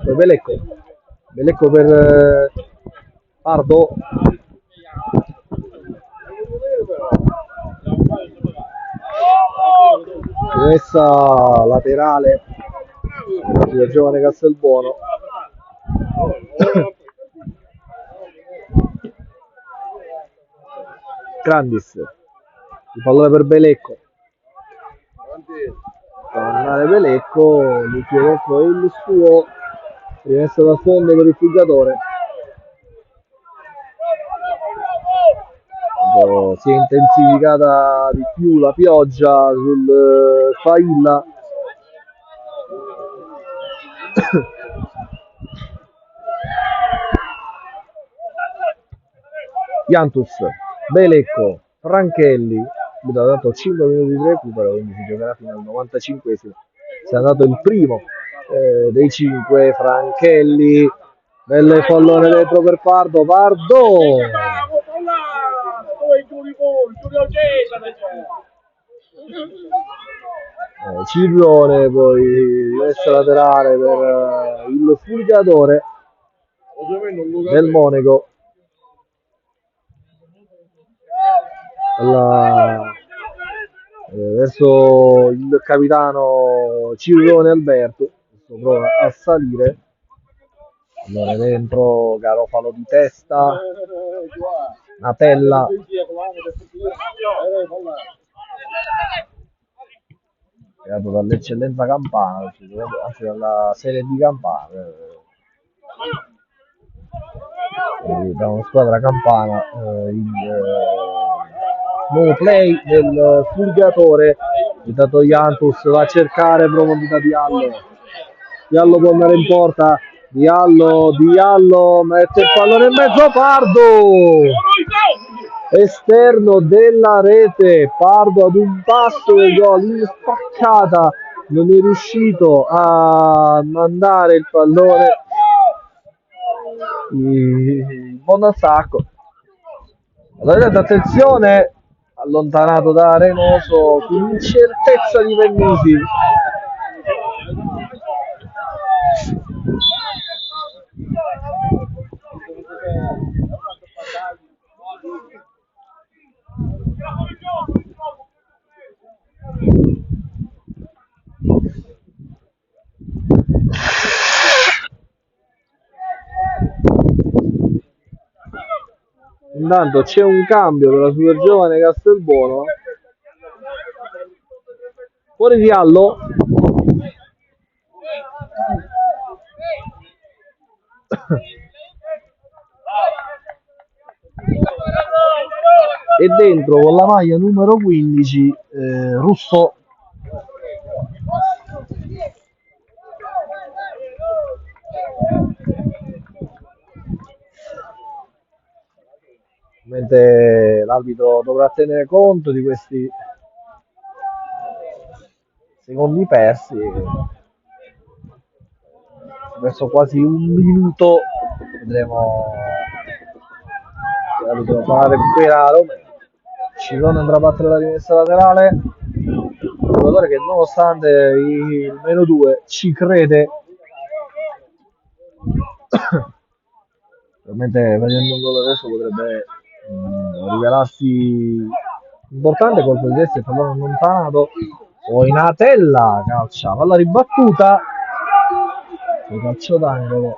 per Belecco per Pardo. Messa laterale del giovane Castelbuono. Grandis, il pallone per Belecco. Tornare Belecco, l'ultimo contro il suo, rimessa da fondo per il Purgatorio. Si è intensificata di più la pioggia sul Failla. Iantus, Belecco, Franchelli, ha dato 5 minuti di recupero, quindi si giocherà fino al 95esimo. Si è andato il primo dei 5, Franchelli, belle pallone dentro per Pardo, Cirrone, poi messa laterale per il Fulgatore del Monaco. Verso il capitano Cirrone Alberto, prova a salire. Allora dentro Garofalo di testa, Natella, creato dall'eccellenza campana, anzi dalla serie di Campana, da una squadra campana, il nuovo play del Fulgatore, intanto Jantus va a cercare profondità Diallo può andare in porta, Diallo mette il pallone in mezzo, Pardo esterno della rete, Pardo ad un passo del gol, in spaccata non è riuscito a mandare il pallone in fondo al sacco. Allora, attenzione, allontanato da Reynoso con incertezza di Vennisi. Intanto c'è un cambio per la super giovane Castelbuono. Fuori Diallo. E dentro con la maglia numero 15 Russo. Mentre l'arbitro dovrà tenere conto di questi secondi persi, verso quasi un minuto vedremo se l'arbitro fa recuperare. Cirone andrà a battere la rimessa laterale, un giocatore che nonostante il -2 ci crede. Veramente vedendo un gol adesso potrebbe rivelarsi importante. Colpo di testa, il pallone allontanato, Oinatella calcia, palla ribattuta, il calcio d'angolo,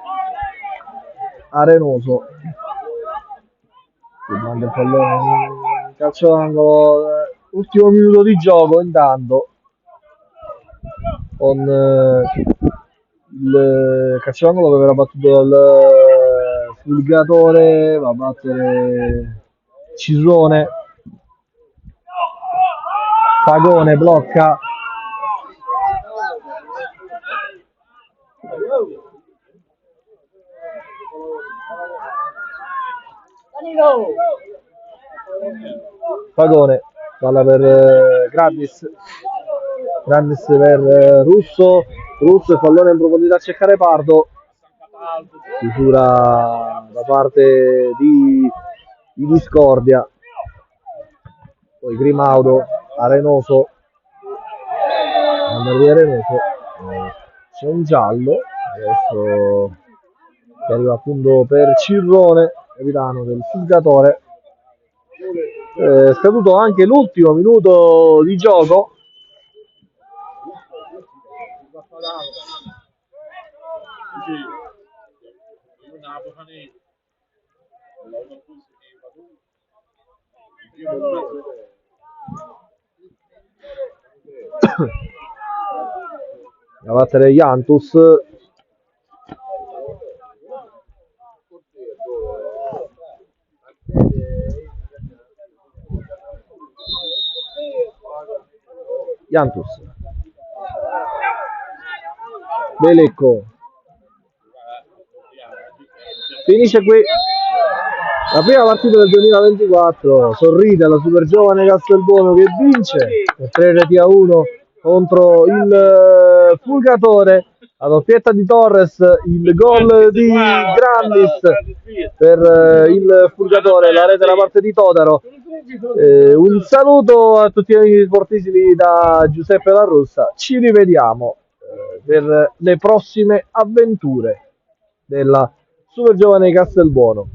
Arenoso che manda il pallone, calcio d'angolo, ultimo minuto di gioco intanto con il calcio d'angolo che verrà battuto dal Fulgatore, va a battere Cirone, Fagone blocca, Fagone, palla per Grandis per Russo, il pallone in profondità a cercare Pardo, chiusura da parte di Discordia, poi Grimaudo, Arenoso, c'è un giallo adesso che arriva appunto per Cirrone, capitano del Fulgatore. Scaduto anche l'ultimo minuto di gioco. A battere Jantus, Belecco, finisce qui la prima partita del 2024. Sorride la super giovane Castelbuono che vince per 3-1 contro il Fulgatore. La doppietta di Torres, il gol di Grandis per il Fulgatore, la rete da parte di Todaro. Un saluto a tutti gli amici sportivi da Giuseppe La Russa. Ci rivediamo per le prossime avventure della super giovane Castelbuono.